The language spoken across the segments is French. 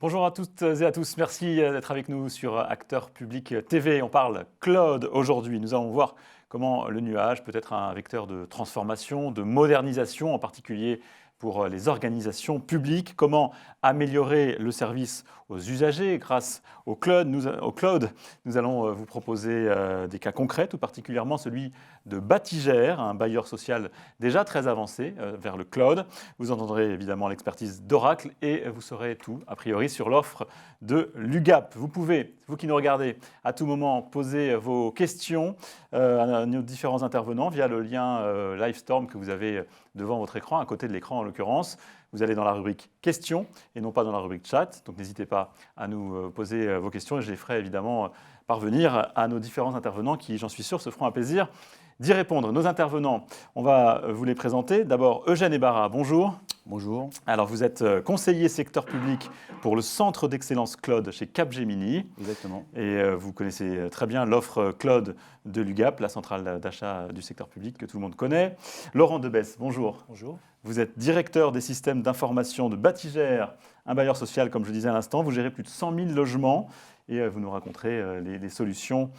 Bonjour à toutes et à tous, merci d'être avec nous sur Acteur Public TV. On parle cloud aujourd'hui. Nous allons voir comment le nuage peut être un vecteur de transformation, de modernisation, en particulier pour les organisations publiques. Comment améliorer le service aux usagers grâce au cloud. Nous allons vous proposer des cas concrets, tout particulièrement celui de Batigère, un bailleur social déjà très avancé vers le cloud. Vous entendrez évidemment l'expertise d'Oracle et vous saurez tout, a priori, sur l'offre de l'UGAP. Vous pouvez, vous qui nous regardez, à tout moment poser vos questions à nos différents intervenants via le lien Livestorm que vous avez devant votre écran, à côté de l'écran en l'occurrence. Vous allez dans la rubrique questions et non pas dans la rubrique chat. Donc n'hésitez pas à nous poser vos questions et je les ferai évidemment parvenir à nos différents intervenants qui, j'en suis sûr, se feront un plaisir d'y répondre. Nos intervenants, on va vous les présenter. D'abord, Eugène Ebara, bonjour. Bonjour. Alors, vous êtes conseiller secteur public pour le Centre d'excellence cloud chez Capgemini. Exactement. Et vous connaissez très bien l'offre cloud de l'UGAP, la centrale d'achat du secteur public que tout le monde connaît. Laurent Debesse, bonjour. Bonjour. Vous êtes directeur des systèmes d'information de Batigère, un bailleur social, comme je le disais à l'instant. Vous gérez plus de 100 000 logements et vous nous raconterez les solutions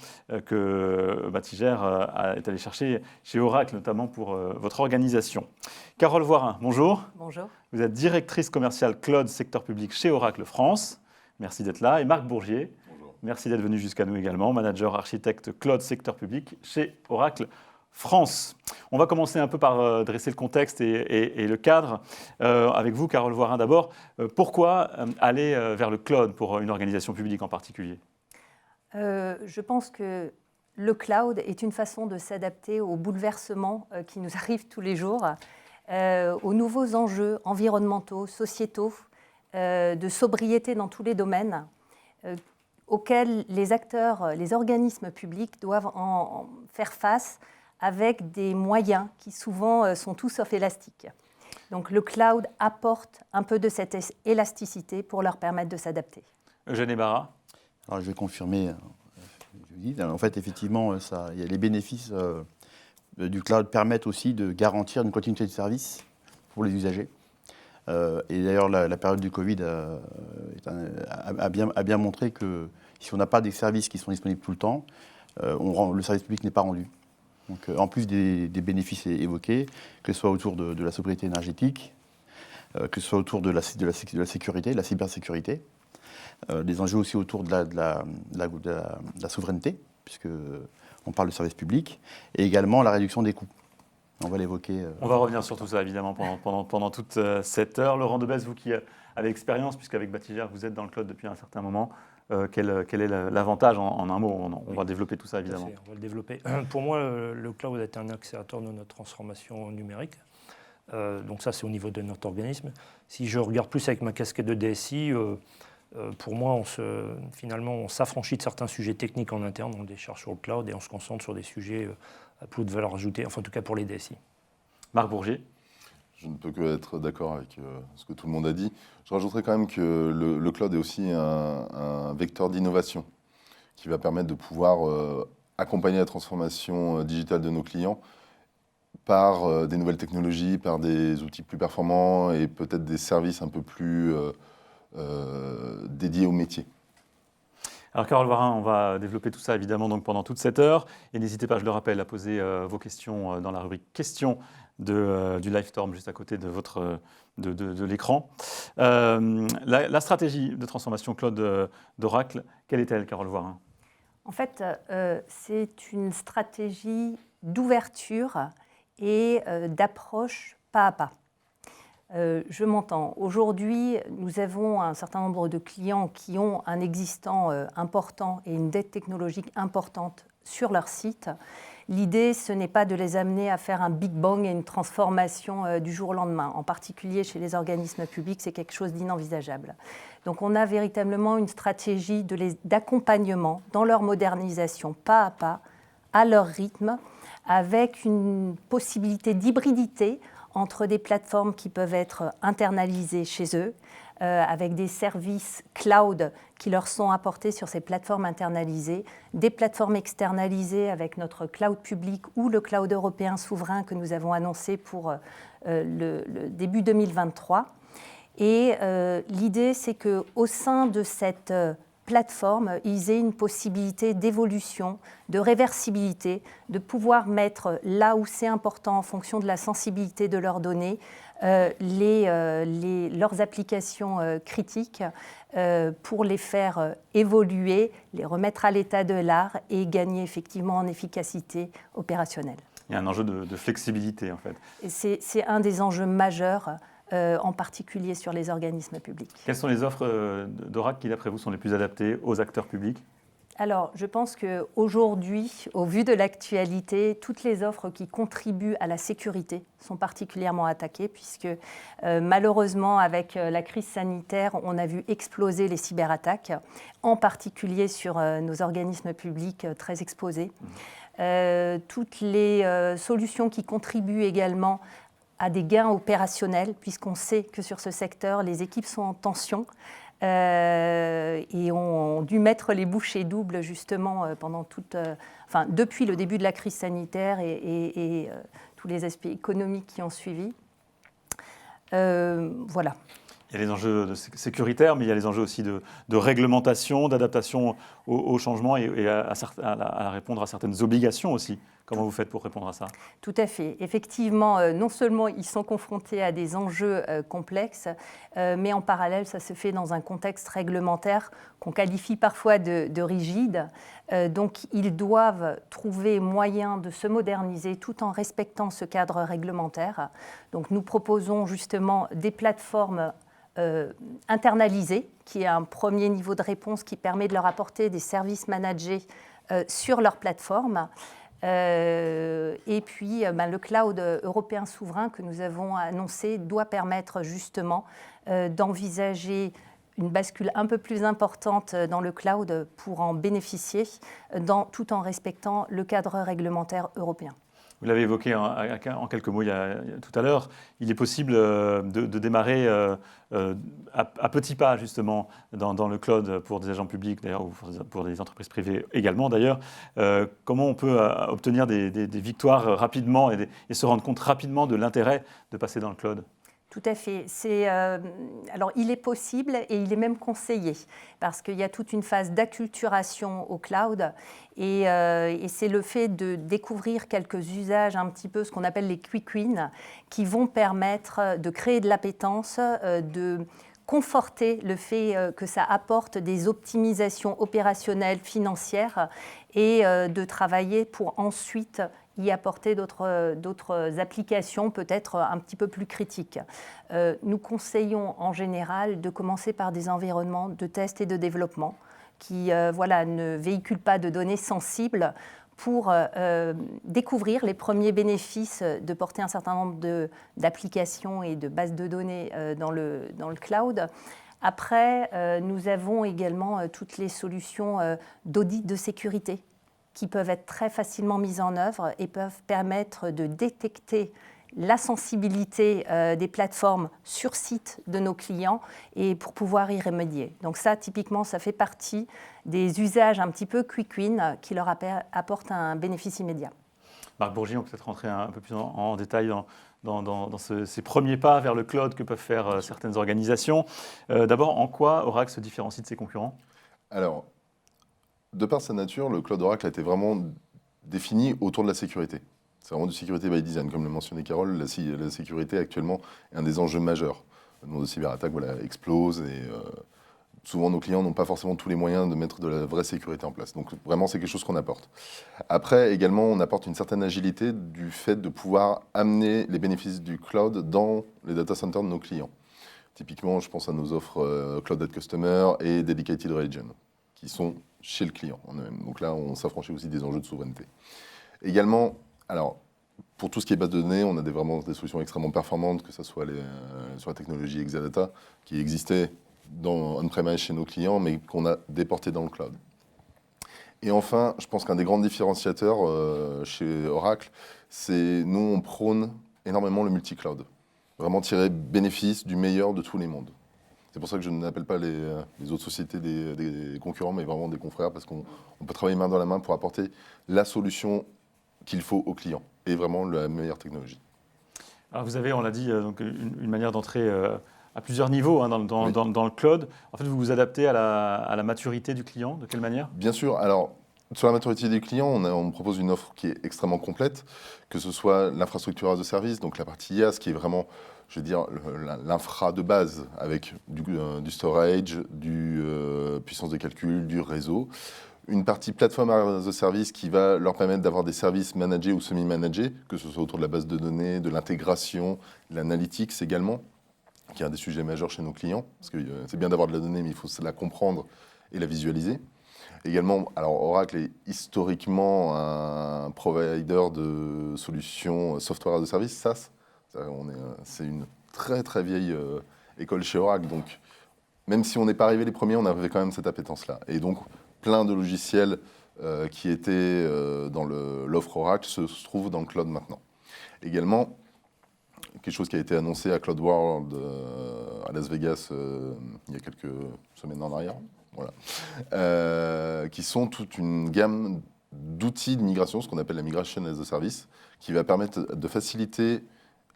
que Batigère est allé chercher chez Oracle, notamment pour votre organisation. Carole Voirin, bonjour. Bonjour. Vous êtes directrice commerciale cloud secteur public chez Oracle France. Merci d'être là. Et Marc Bourgier, bonjour. Merci d'être venu jusqu'à nous également, manager architecte cloud secteur public chez Oracle France. On va commencer un peu par dresser le contexte et le cadre. Avec vous, Carole Voirin, d'abord. Pourquoi aller vers le cloud pour une organisation publique en particulier ? Je pense que le cloud est une façon de s'adapter aux bouleversements qui nous arrivent tous les jours, aux nouveaux enjeux environnementaux, sociétaux, de sobriété dans tous les domaines, auxquels les acteurs, les organismes publics doivent en faire face avec des moyens qui souvent sont tout sauf élastiques. Donc le cloud apporte un peu de cette élasticité pour leur permettre de s'adapter. Eugène Ebara. Alors je vais confirmer, en fait effectivement, les bénéfices du cloud permettent aussi de garantir une continuité de service pour les usagers. Et d'ailleurs la période du Covid a bien montré que si on n'a pas des services qui sont disponibles tout le temps, le service public n'est pas rendu. Donc, en plus des bénéfices évoqués, que ce soit autour de la sobriété énergétique, que ce soit autour de la sécurité, de la cybersécurité, des enjeux aussi autour de la souveraineté, puisqu'on parle de service public, et également la réduction des coûts. On va l'évoquer. On va revenir sur tout ça, évidemment, pendant toute cette heure. Laurent Debesse, vous qui avez l'expérience, puisqu'avec Batigère, vous êtes dans le cloud depuis un certain moment, quel est l'avantage en un mot ? On va développer tout ça, évidemment. On va le développer. Pour moi, le cloud est un accélérateur de notre transformation numérique. Donc ça, c'est au niveau de notre organisme. Si je regarde plus avec ma casquette de DSI, pour moi, finalement, on s'affranchit de certains sujets techniques en interne, on les décharge sur le cloud et on se concentre sur des sujets à plus de valeur ajoutée, enfin en tout cas pour les DSI. Marc Bourgier. Je ne peux que être d'accord avec ce que tout le monde a dit. Je rajouterais quand même que le cloud est aussi un vecteur d'innovation qui va permettre de pouvoir accompagner la transformation digitale de nos clients par des nouvelles technologies, par des outils plus performants et peut-être des services un peu plus dédiés au métier. Alors Carole Voirin, on va développer tout ça évidemment donc, pendant toute cette heure. Et n'hésitez pas, je le rappelle, à poser vos questions dans la rubrique questions du Livestorm juste à côté de l'écran. La stratégie de transformation cloud d'Oracle, quelle est-elle, Carole Voirin ? En fait, c'est une stratégie d'ouverture et d'approche pas à pas. Je m'entends. Aujourd'hui, nous avons un certain nombre de clients qui ont un existant important et une dette technologique importante sur leur site. L'idée, ce n'est pas de les amener à faire un big bang et une transformation du jour au lendemain. En particulier chez les organismes publics, c'est quelque chose d'inenvisageable. Donc on a véritablement une stratégie d'accompagnement dans leur modernisation pas à pas, à leur rythme, avec une possibilité d'hybridité entre des plateformes qui peuvent être internalisées chez eux, avec des services cloud qui leur sont apportés sur ces plateformes internalisées, des plateformes externalisées avec notre cloud public ou le cloud européen souverain que nous avons annoncé pour le début 2023. Et l'idée, c'est qu'au sein de cette plateforme, ils aient une possibilité d'évolution, de réversibilité, de pouvoir mettre là où c'est important en fonction de la sensibilité de leurs données, leurs applications critiques pour les faire évoluer, les remettre à l'état de l'art et gagner effectivement en efficacité opérationnelle. Il y a un enjeu de flexibilité en fait. C'est un des enjeux majeurs, en particulier sur les organismes publics. Quelles sont les offres d'Oracle qui, d'après vous, sont les plus adaptées aux acteurs publics ? Alors, je pense qu'aujourd'hui, au vu de l'actualité, toutes les offres qui contribuent à la sécurité sont particulièrement attaquées, puisque malheureusement, avec la crise sanitaire, on a vu exploser les cyberattaques, en particulier sur nos organismes publics très exposés. Toutes les solutions qui contribuent également à des gains opérationnels, puisqu'on sait que sur ce secteur, les équipes sont en tension et ont dû mettre les bouchées doubles justement depuis le début de la crise sanitaire et tous les aspects économiques qui ont suivi. Voilà. Il y a les enjeux sécuritaires, mais il y a les enjeux aussi de réglementation, d'adaptation au changement et à répondre à certaines obligations aussi. Comment vous faites pour répondre à ça ? Tout à fait. Effectivement, non seulement ils sont confrontés à des enjeux complexes, mais en parallèle, ça se fait dans un contexte réglementaire qu'on qualifie parfois de rigide. Donc, ils doivent trouver moyen de se moderniser tout en respectant ce cadre réglementaire. Donc, nous proposons justement des plateformes internalisées, qui est un premier niveau de réponse qui permet de leur apporter des services managés sur leur plateforme. Et puis, le cloud européen souverain que nous avons annoncé doit permettre justement d'envisager une bascule un peu plus importante dans le cloud pour en bénéficier, tout en respectant le cadre réglementaire européen. Vous l'avez évoqué en quelques mots tout à l'heure, il est possible de démarrer à petits pas justement dans le cloud pour des agents publics d'ailleurs ou pour des entreprises privées également d'ailleurs. Comment on peut obtenir des victoires rapidement et se rendre compte rapidement de l'intérêt de passer dans le cloud ? Tout à fait. Alors, il est possible et il est même conseillé parce qu'il y a toute une phase d'acculturation au cloud et c'est le fait de découvrir quelques usages, un petit peu ce qu'on appelle les quick wins, qui vont permettre de créer de l'appétence, de conforter le fait que ça apporte des optimisations opérationnelles, financières et de travailler pour ensuite y apporter d'autres applications peut-être un petit peu plus critiques. Nous conseillons en général de commencer par des environnements de test et de développement qui ne véhiculent pas de données sensibles pour découvrir les premiers bénéfices de porter un certain nombre d'applications et de bases de données dans le cloud. Après, nous avons également toutes les solutions d'audit de sécurité qui peuvent être très facilement mises en œuvre et peuvent permettre de détecter la sensibilité des plateformes sur site de nos clients et pour pouvoir y remédier. Donc ça, typiquement, ça fait partie des usages un petit peu quick win qui leur apportent un bénéfice immédiat. Marc Bourgi, on peut peut-être rentrer un peu plus en détail dans ces premiers pas vers le cloud que peuvent faire certaines organisations. D'abord, en quoi Oracle se différencie de ses concurrents ? Alors, de par sa nature, le cloud Oracle a été vraiment défini autour de la sécurité. C'est vraiment du security by design. Comme le mentionnait Carole, la sécurité actuellement est un des enjeux majeurs. Le nombre de cyberattaques explose et souvent nos clients n'ont pas forcément tous les moyens de mettre de la vraie sécurité en place. Donc vraiment, c'est quelque chose qu'on apporte. Après, également, on apporte une certaine agilité du fait de pouvoir amener les bénéfices du cloud dans les data centers de nos clients. Typiquement, je pense à nos offres Cloud at Customer et Dedicated Region, qui sont chez le client en eux-mêmes. Donc là, on s'affranchit aussi des enjeux de souveraineté. Également, alors, pour tout ce qui est base de données, on a vraiment des solutions extrêmement performantes, que ce soit sur la technologie Exadata, qui existait on-premise chez nos clients, mais qu'on a déporté dans le cloud. Et enfin, je pense qu'un des grands différenciateurs chez Oracle, c'est nous, on prône énormément le multi-cloud. Vraiment tirer bénéfice du meilleur de tous les mondes. C'est pour ça que je n'appelle pas les autres sociétés des concurrents, mais vraiment des confrères, parce qu'on peut travailler main dans la main pour apporter la solution qu'il faut aux clients, et vraiment la meilleure technologie. Alors vous avez, on l'a dit, donc une manière d'entrer à plusieurs niveaux hein, Oui. dans le cloud. En fait, vous vous adaptez à la maturité du client. De quelle manière? Bien sûr. Alors, sur la maturité des clients, on propose une offre qui est extrêmement complète, que ce soit l'infrastructure as a service, donc la partie IaaS, qui est vraiment, je veux dire, l'infra de base, avec du storage, du puissance de calcul, du réseau. Une partie plateforme as a service qui va leur permettre d'avoir des services managés ou semi-managés, que ce soit autour de la base de données, de l'intégration, de l'analytics également, qui est un des sujets majeurs chez nos clients, parce que c'est bien d'avoir de la donnée, mais il faut la comprendre et la visualiser. Également, alors Oracle est historiquement un provider de solutions software as a service, SaaS. C'est une très très vieille école chez Oracle, donc même si on n'est pas arrivé les premiers, on avait quand même cette appétence-là. Et donc, plein de logiciels qui étaient dans l'offre Oracle se trouvent dans le cloud maintenant. Également, quelque chose qui a été annoncé à Cloud World à Las Vegas il y a quelques semaines en arrière, voilà, qui sont toute une gamme d'outils de migration, ce qu'on appelle la migration as a service, qui va permettre de faciliter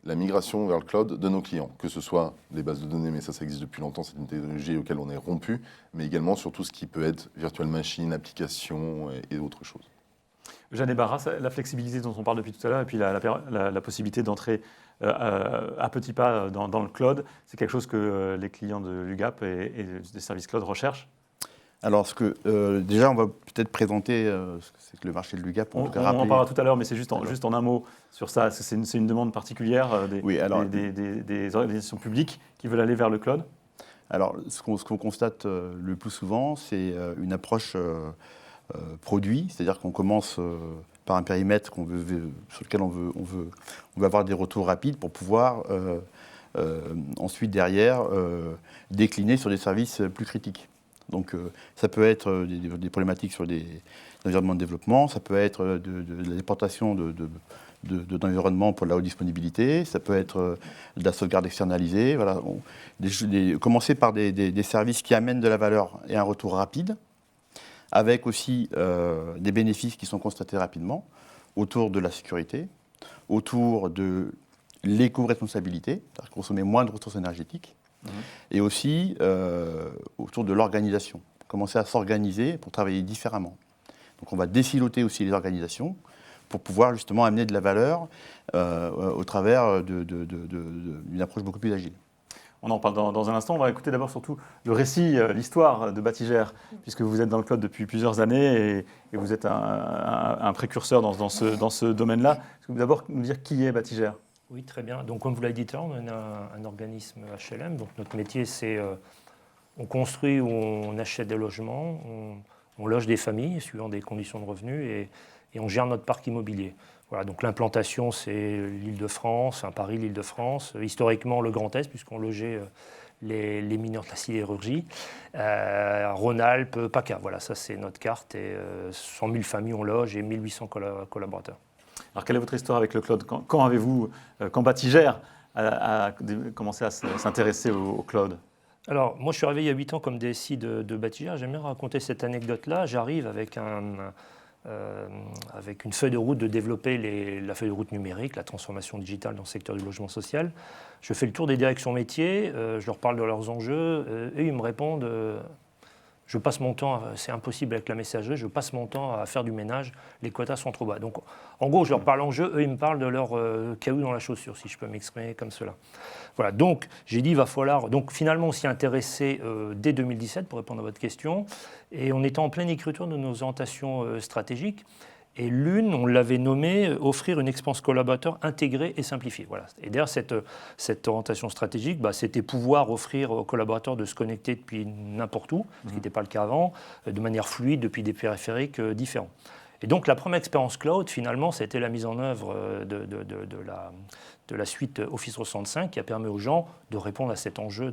la migration vers le cloud de nos clients, que ce soit les bases de données, mais ça existe depuis longtemps, c'est une technologie auquel on est rompu, mais également sur tout ce qui peut être virtual machine, application et autres choses. Jeanne et Barras, la flexibilité dont on parle depuis tout à l'heure, et puis la possibilité d'entrer à petits pas dans le cloud, c'est quelque chose que les clients de l'UGAP et des services cloud recherchent? Alors, déjà, on va peut-être présenter ce que c'est que le marché de l'UGAP. On en parlera tout à l'heure, mais c'est juste en un mot sur ça. C'est une demande particulière des organisations publiques qui veulent aller vers le cloud? Alors, ce qu'on constate le plus souvent, c'est une approche produit, c'est-à-dire qu'on commence par un périmètre sur lequel on veut avoir des retours rapides pour pouvoir ensuite, derrière, décliner sur des services plus critiques. Donc, ça peut être des problématiques sur des environnements de développement, ça peut être de la déportation d'environnement pour la haute disponibilité, ça peut être de la sauvegarde externalisée. Voilà. Commencer par des services qui amènent de la valeur et un retour rapide, avec aussi des bénéfices qui sont constatés rapidement autour de la sécurité, autour de l'éco-responsabilité, c'est-à-dire consommer moins de ressources énergétiques, et aussi autour de l'organisation. Commencer à s'organiser pour travailler différemment. Donc on va désiloter aussi les organisations pour pouvoir justement amener de la valeur au travers d'une approche beaucoup plus agile. On en parle dans un instant. On va écouter d'abord surtout le récit, l'histoire de Batigère, puisque vous êtes dans le cloud depuis plusieurs années et vous êtes un précurseur dans ce domaine-là. Est-ce que vous d'abord nous dire qui est Batigère? Oui, très bien. Donc, comme vous l'avez dit tout à l'heure, on est un organisme HLM. Donc, notre métier, c'est on construit ou on achète des logements, on loge des familles suivant des conditions de revenus et on gère notre parc immobilier. Voilà, donc l'implantation, c'est l'Île-de-France, Paris, l'Île-de-France, historiquement le Grand Est, puisqu'on logeait les mineurs de la sidérurgie, Rhône-Alpes, PACA. Voilà, ça c'est notre carte et 100 000 familles on loge et 1800 collaborateurs. Alors, quelle est votre histoire avec le cloud? Quand avez-vous, quand Batigère a commencé à s'intéresser au cloud? Alors, moi, je suis arrivé il y a 8 ans comme DSI de Batigère. J'aime bien raconter cette anecdote-là. J'arrive avec une feuille de route de développer la feuille de route numérique, la transformation digitale dans le secteur du logement social. Je fais le tour des directions métiers, je leur parle de leurs enjeux, et ils me répondent je passe mon temps, c'est impossible avec la messagerie, je passe mon temps à faire du ménage, les quotas sont trop bas. Donc, en gros, je leur parle enjeu, eux, ils me parlent de leur caillou dans la chaussure, si je peux m'exprimer comme cela. Voilà, donc j'ai dit, il va falloir. Donc, finalement, on s'y est intéressé dès 2017, pour répondre à votre question, et on était en pleine écriture de nos orientations stratégiques. Et l'une, on l'avait nommée offrir une expérience collaborateur intégrée et simplifiée. Voilà. Et d'ailleurs, cette orientation stratégique, c'était pouvoir offrir aux collaborateurs de se connecter depuis n'importe où, ce qui n'était pas le cas avant, de manière fluide depuis des périphériques différents. Et donc, la première expérience cloud, finalement, c'était la mise en œuvre de la suite Office 365 qui a permis aux gens de répondre à cet enjeu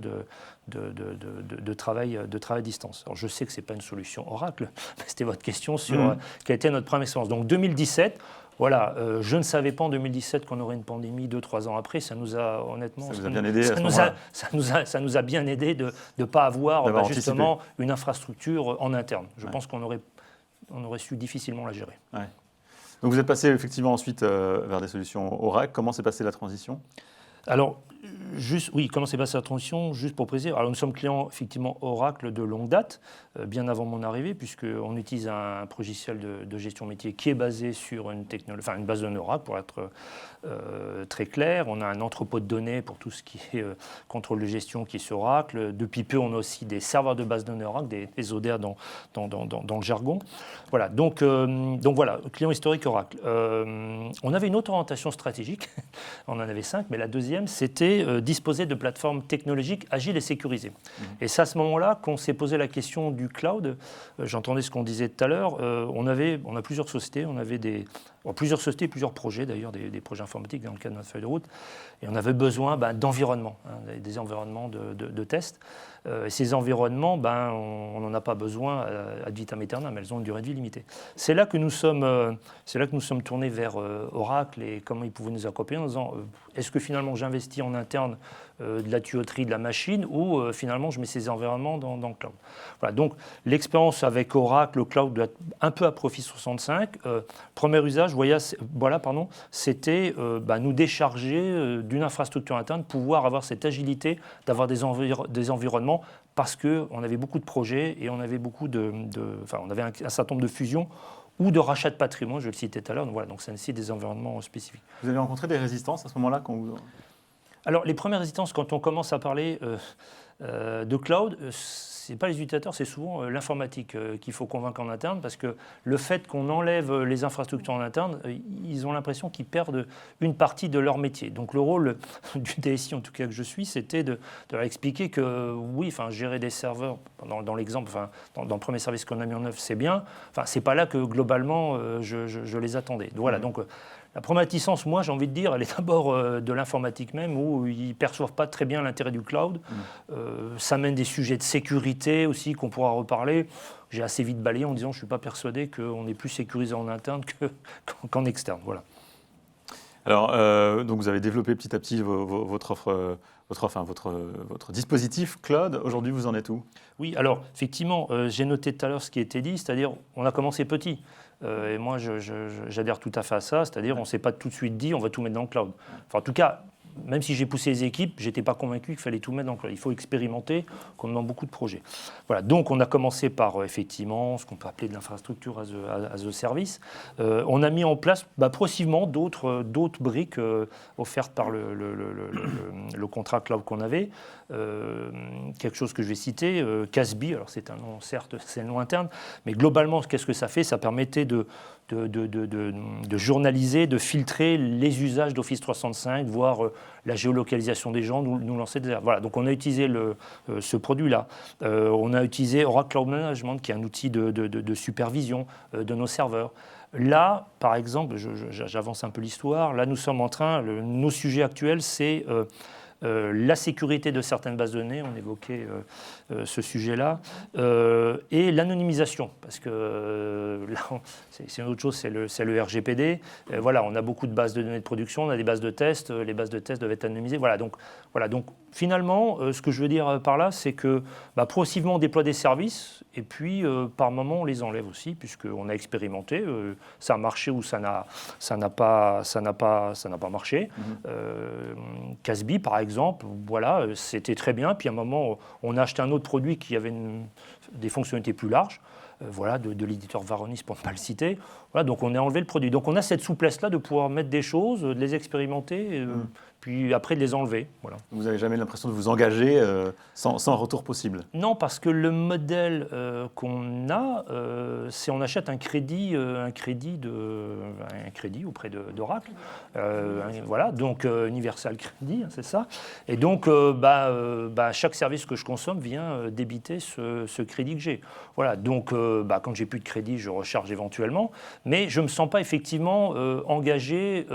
de travail à distance. Alors, je sais que ce n'est pas une solution Oracle, mais c'était votre question sur quelle était notre première expérience. Donc, 2017, voilà, je ne savais pas en 2017 qu'on aurait une pandémie 2-3 ans après. Ça nous a honnêtement, ça vous a bien aidé à ce moment-là. Ça nous a bien aidé de ne pas avoir justement anticipé une infrastructure en interne. Je pense qu'on aurait su difficilement la gérer. Ouais. Donc vous êtes passé effectivement ensuite vers des solutions Oracle. Comment s'est passée la transition? Alors, Oui, comment s'est passée la transition? Juste pour préciser, alors nous sommes clients effectivement Oracle de longue date, bien avant mon arrivée, puisqu'on utilise un logiciel de gestion métier qui est basé sur une base de données Oracle, pour être très clair. On a un entrepôt de données pour tout ce qui est contrôle de gestion qui est sur Oracle. Depuis peu, on a aussi des serveurs de base de données Oracle, des ODR dans le jargon. Voilà, donc voilà, client historique Oracle. On avait une autre orientation stratégique, on en avait 5, mais la deuxième, c'était disposer de plateformes technologiques agiles et sécurisées. Et c'est à ce moment-là qu'on s'est posé la question du cloud. J'entendais ce qu'on disait tout à l'heure. On a plusieurs sociétés, plusieurs projets d'ailleurs, des projets informatiques dans le cadre de notre feuille de route. Et on avait besoin d'environnements, des environnements de test. Ces environnements, on n'en a pas besoin ad vitam aeternam, elles ont une durée de vie limitée. C'est là que nous sommes tournés vers Oracle et comment ils pouvaient nous accompagner en disant est-ce que finalement j'investis en interne de la tuyauterie, de la machine, ou finalement je mets ces environnements dans le cloud. Voilà, donc l'expérience avec Oracle, le cloud doit être un peu à Office 65. Premier usage, c'était nous décharger d'une infrastructure interne, pouvoir avoir cette agilité, d'avoir des environnements, parce qu'on avait beaucoup de projets et on avait on avait un certain nombre de fusions ou de rachats de patrimoine, je le citais tout à l'heure. Donc ça nécessite des environnements spécifiques. Vous avez rencontré des résistances à ce moment-là Alors, les premières résistances, quand on commence à parler de cloud, ce n'est pas les utilisateurs, c'est souvent l'informatique qu'il faut convaincre en interne, parce que le fait qu'on enlève les infrastructures en interne, ils ont l'impression qu'ils perdent une partie de leur métier. Donc le rôle du DSI, en tout cas que je suis, c'était de leur expliquer que oui, gérer des serveurs, dans l'exemple, dans le premier service qu'on a mis en œuvre, c'est bien. Ce n'est pas là que globalement je les attendais. Donc, voilà, donc la première réticence, moi, j'ai envie de dire, elle est d'abord de l'informatique même, où ils ne perçoivent pas très bien l'intérêt du cloud. Ça mène des sujets de sécurité aussi qu'on pourra reparler. J'ai assez vite balayé en disant je ne suis pas persuadé qu'on est plus sécurisé en interne qu'en externe. Voilà. Alors, donc vous avez développé petit à petit votre dispositif cloud. Aujourd'hui, vous en êtes où? Oui, alors effectivement, j'ai noté tout à l'heure ce qui a été dit, c'est-à-dire on a commencé petit. Et moi, j'adhère tout à fait à ça, c'est-à-dire on ne s'est pas tout de suite dit on va tout mettre dans le cloud. En tout cas, même si j'ai poussé les équipes, je n'étais pas convaincu qu'il fallait tout mettre dans le cloud. Il faut expérimenter, comme dans beaucoup de projets. Voilà, donc on a commencé par effectivement ce qu'on peut appeler de l'infrastructure as a service. On a mis en place progressivement d'autres briques offertes par le contrat cloud qu'on avait. Quelque chose que je vais citer, Casby, alors c'est un nom, certes, c'est un nom interne, mais globalement, qu'est-ce que ça fait? Ça permettait de journaliser, de filtrer les usages d'Office 365, voir la géolocalisation des gens, nous lancer des erreurs. Voilà, donc on a utilisé ce produit-là. On a utilisé Oracle Cloud Management, qui est un outil de supervision de nos serveurs. Là, par exemple, j'avance un peu l'histoire, là nous sommes en train, nos sujets actuels, c'est la sécurité de certaines bases de données, on évoquait ce sujet-là, et l'anonymisation, parce que là, c'est une autre chose, c'est le RGPD. Voilà, on a beaucoup de bases de données de production, on a des bases de tests, les bases de tests doivent être anonymisées. Voilà, donc finalement, ce que je veux dire par là, c'est que progressivement on déploie des services, et puis par moment on les enlève aussi, puisqu'on a expérimenté, ça a marché ou ça n'a pas marché. Casby, par exemple, voilà, c'était très bien, puis à un moment on a acheté un autre produit qui avait des fonctionnalités plus larges, de l'éditeur Varonis pour ne pas le citer. Voilà, donc on a enlevé le produit. Donc on a cette souplesse-là de pouvoir mettre des choses, de les expérimenter, puis après de les enlever. Voilà. Vous n'avez jamais l'impression de vous engager sans retour possible? Non, parce que le modèle qu'on a, c'est on achète un crédit auprès d'Oracle. Donc Universal Crédit, c'est ça. Et donc chaque service que je consomme vient débiter ce crédit que j'ai. Voilà, donc quand j'ai plus de crédit, je recharge éventuellement, mais je ne me sens pas effectivement engagé,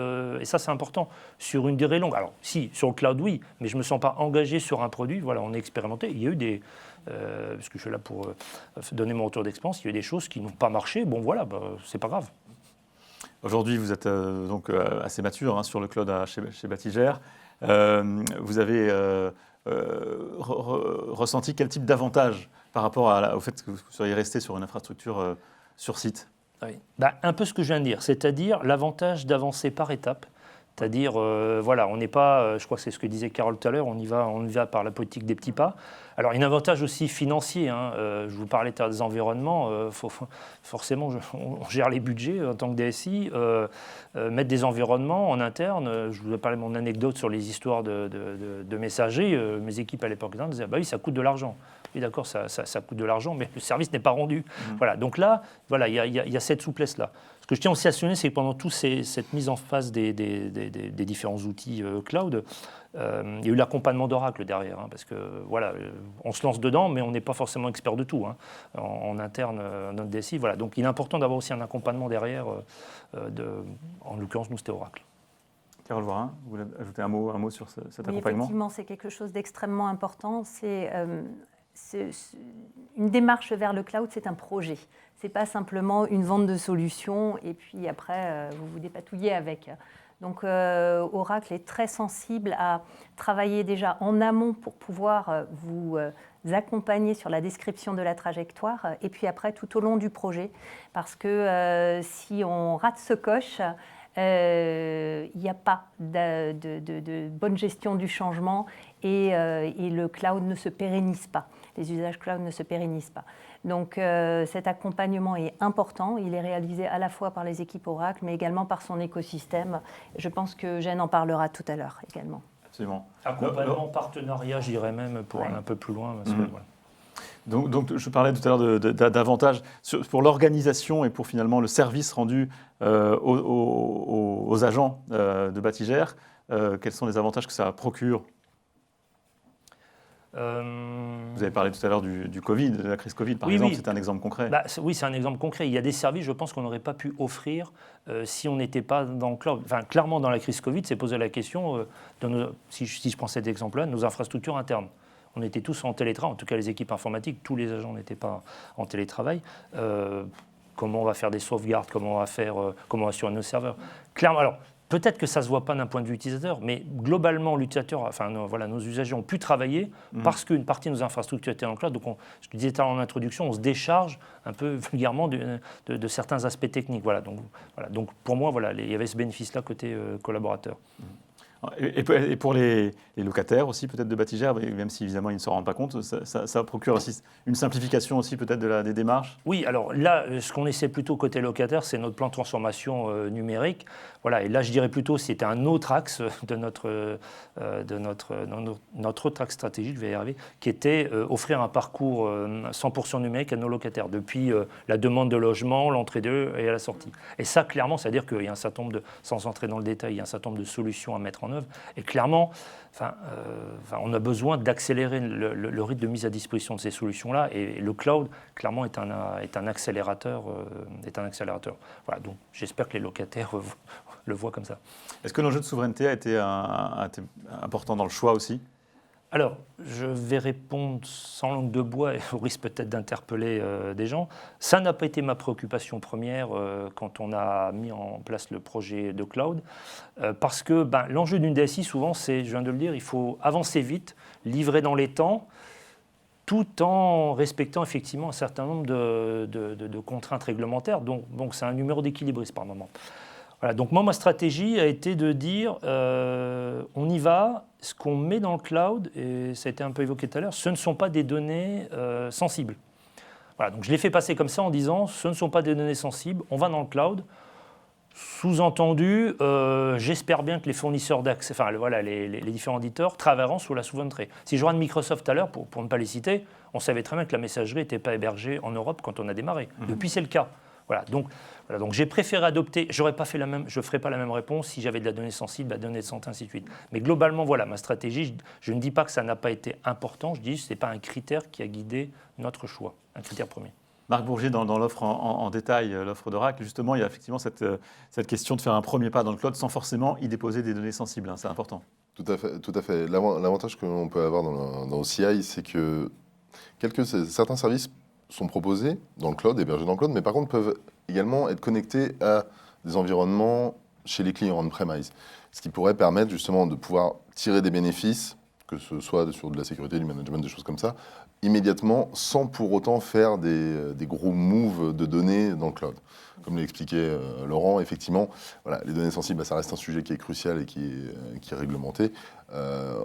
et ça c'est important, sur une durée longue. Alors si, sur le cloud oui, mais je ne me sens pas engagé sur un produit. Voilà, on a expérimenté, il y a eu des... parce que je suis là pour donner mon retour d'expérience, il y a eu des choses qui n'ont pas marché, c'est pas grave. Aujourd'hui, vous êtes donc assez mature sur le cloud chez Batigère. Vous avez ressenti quel type d'avantage par rapport au fait que vous seriez resté sur une infrastructure sur site? Oui. Un peu ce que je viens de dire, c'est-à-dire l'avantage d'avancer par étapes, C'est-à-dire, voilà, on n'est pas, je crois que c'est ce que disait Carole tout à l'heure, on y va par la politique des petits pas. Alors, il y a un avantage aussi financier. Je vous parlais des environnements. Forcément, on gère les budgets en tant que DSI. Mettre des environnements en interne. Je vous ai parlé de mon anecdote sur les histoires de messagerie. Mes équipes à l'époque disaient, bah oui, ça coûte de l'argent. Oui, d'accord, ça coûte de l'argent, mais le service n'est pas rendu. Voilà, donc là, voilà, il y a cette souplesse-là. Ce que je tiens aussi à souligner, c'est que pendant toute cette mise en phase des différents outils cloud, il y a eu l'accompagnement d'Oracle derrière, parce que voilà, on se lance dedans, mais on n'est pas forcément expert de tout en interne, notre DSI. Voilà, donc il est important d'avoir aussi un accompagnement derrière. En l'occurrence, nous, c'était Oracle. Carole Voirin, vous voulez ajouter un mot sur cet accompagnement ? Effectivement, c'est quelque chose d'extrêmement important. Une démarche vers le cloud, c'est un projet. Ce n'est pas simplement une vente de solutions et puis après, vous vous dépatouillez avec. Donc, Oracle est très sensible à travailler déjà en amont pour pouvoir vous accompagner sur la description de la trajectoire et puis après, tout au long du projet. Parce que si on rate ce coche, il n'y a pas de bonne gestion du changement et le cloud ne se pérennise pas. Les usages cloud ne se pérennisent pas. Donc cet accompagnement est important. Il est réalisé à la fois par les équipes Oracle, mais également par son écosystème. Je pense que Jeanne en parlera tout à l'heure également. Absolument. Accompagnement, partenariat, je dirais même, pour aller un peu plus loin. Parce que, voilà. Donc, je parlais tout à l'heure d'avantages pour l'organisation et pour finalement le service rendu aux agents de Batigère. Quels sont les avantages que ça procure ? Vous avez parlé tout à l'heure du Covid, de la crise Covid, par exemple, c'est un exemple concret. Oui, c'est un exemple concret. Il y a des services, je pense, qu'on n'aurait pas pu offrir si on n'était pas dans le cloud. Enfin, clairement, dans la crise Covid, c'est posé la question, si je prends cet exemple-là, de nos infrastructures internes. On était tous en télétravail, en tout cas les équipes informatiques, tous les agents n'étaient pas en télétravail. Comment on va faire des sauvegardes, comment on va assurer nos serveurs. Clairement, alors, peut-être que ça ne se voit pas d'un point de vue utilisateur, mais globalement, l'utilisateur, enfin, nos usagers ont pu travailler parce qu'une partie de nos infrastructures était en cloud. Donc, je te disais en introduction, on se décharge un peu vulgairement de certains aspects techniques. Voilà, donc pour moi, voilà, il y avait ce bénéfice-là côté collaborateur. Et pour les locataires aussi, peut-être de Batigère, même si évidemment ils ne s'en rendent pas compte, ça procure aussi une simplification aussi peut-être des démarches. Oui, alors là, ce qu'on essaie plutôt côté locataire, c'est notre plan de transformation numérique. Voilà, et là, je dirais plutôt c'était un autre axe de notre autre axe stratégique, je vais y arriver, qui était offrir un parcours 100% numérique à nos locataires, depuis la demande de logement, l'entrée d'eux et à la sortie. Et ça, clairement, c'est-à-dire qu'il y a un certain nombre sans entrer dans le détail, il y a un certain nombre de solutions à mettre en œuvre. Et clairement, on a besoin d'accélérer le rythme de mise à disposition de ces solutions-là. Et le cloud, clairement, est un accélérateur. Voilà, donc j'espère que les locataires le voient comme ça. Est-ce que l'enjeu de souveraineté a été important dans le choix aussi ? Alors, je vais répondre sans langue de bois et au risque peut-être d'interpeller des gens. Ça n'a pas été ma préoccupation première quand on a mis en place le projet de cloud, parce que l'enjeu d'une DSI, souvent, c'est, je viens de le dire, il faut avancer vite, livrer dans les temps, tout en respectant effectivement un certain nombre de contraintes réglementaires. Donc c'est un numéro d'équilibriste par moment. Voilà, donc moi, ma stratégie a été de dire, on y va, ce qu'on met dans le cloud, et ça a été un peu évoqué tout à l'heure, ce ne sont pas des données sensibles. Voilà, donc je l'ai fait passer comme ça en disant, ce ne sont pas des données sensibles, on va dans le cloud. Sous-entendu, j'espère bien que les fournisseurs d'accès, enfin voilà, les différents éditeurs travailleront sous la souveraineté. Si je regarde Microsoft tout à l'heure, pour ne pas les citer, on savait très bien que la messagerie n'était pas hébergée en Europe quand on a démarré. Depuis, c'est le cas. Voilà, donc j'ai préféré adopter, je ne ferais pas la même réponse si j'avais de la donnée sensible, de la donnée de santé, ainsi de suite. Mais globalement, voilà, ma stratégie, je ne dis pas que ça n'a pas été important, je dis que ce n'est pas un critère qui a guidé notre choix, un critère premier. Marc Bourgier, dans l'offre en détail, l'offre d'Oracle, justement, il y a effectivement cette question de faire un premier pas dans le cloud sans forcément y déposer des données sensibles, c'est important. Tout à fait. L'avantage que l'on peut avoir dans OCI, c'est que certains services sont proposés dans le cloud, hébergés dans le cloud, mais par contre peuvent également être connectés à des environnements chez les clients on-premise, ce qui pourrait permettre justement de pouvoir tirer des bénéfices que ce soit sur de la sécurité, du management, des choses comme ça, immédiatement, sans pour autant faire des gros moves de données dans le cloud. Comme l'a expliqué Laurent, effectivement, voilà, les données sensibles, ça reste un sujet qui est crucial et qui est réglementé.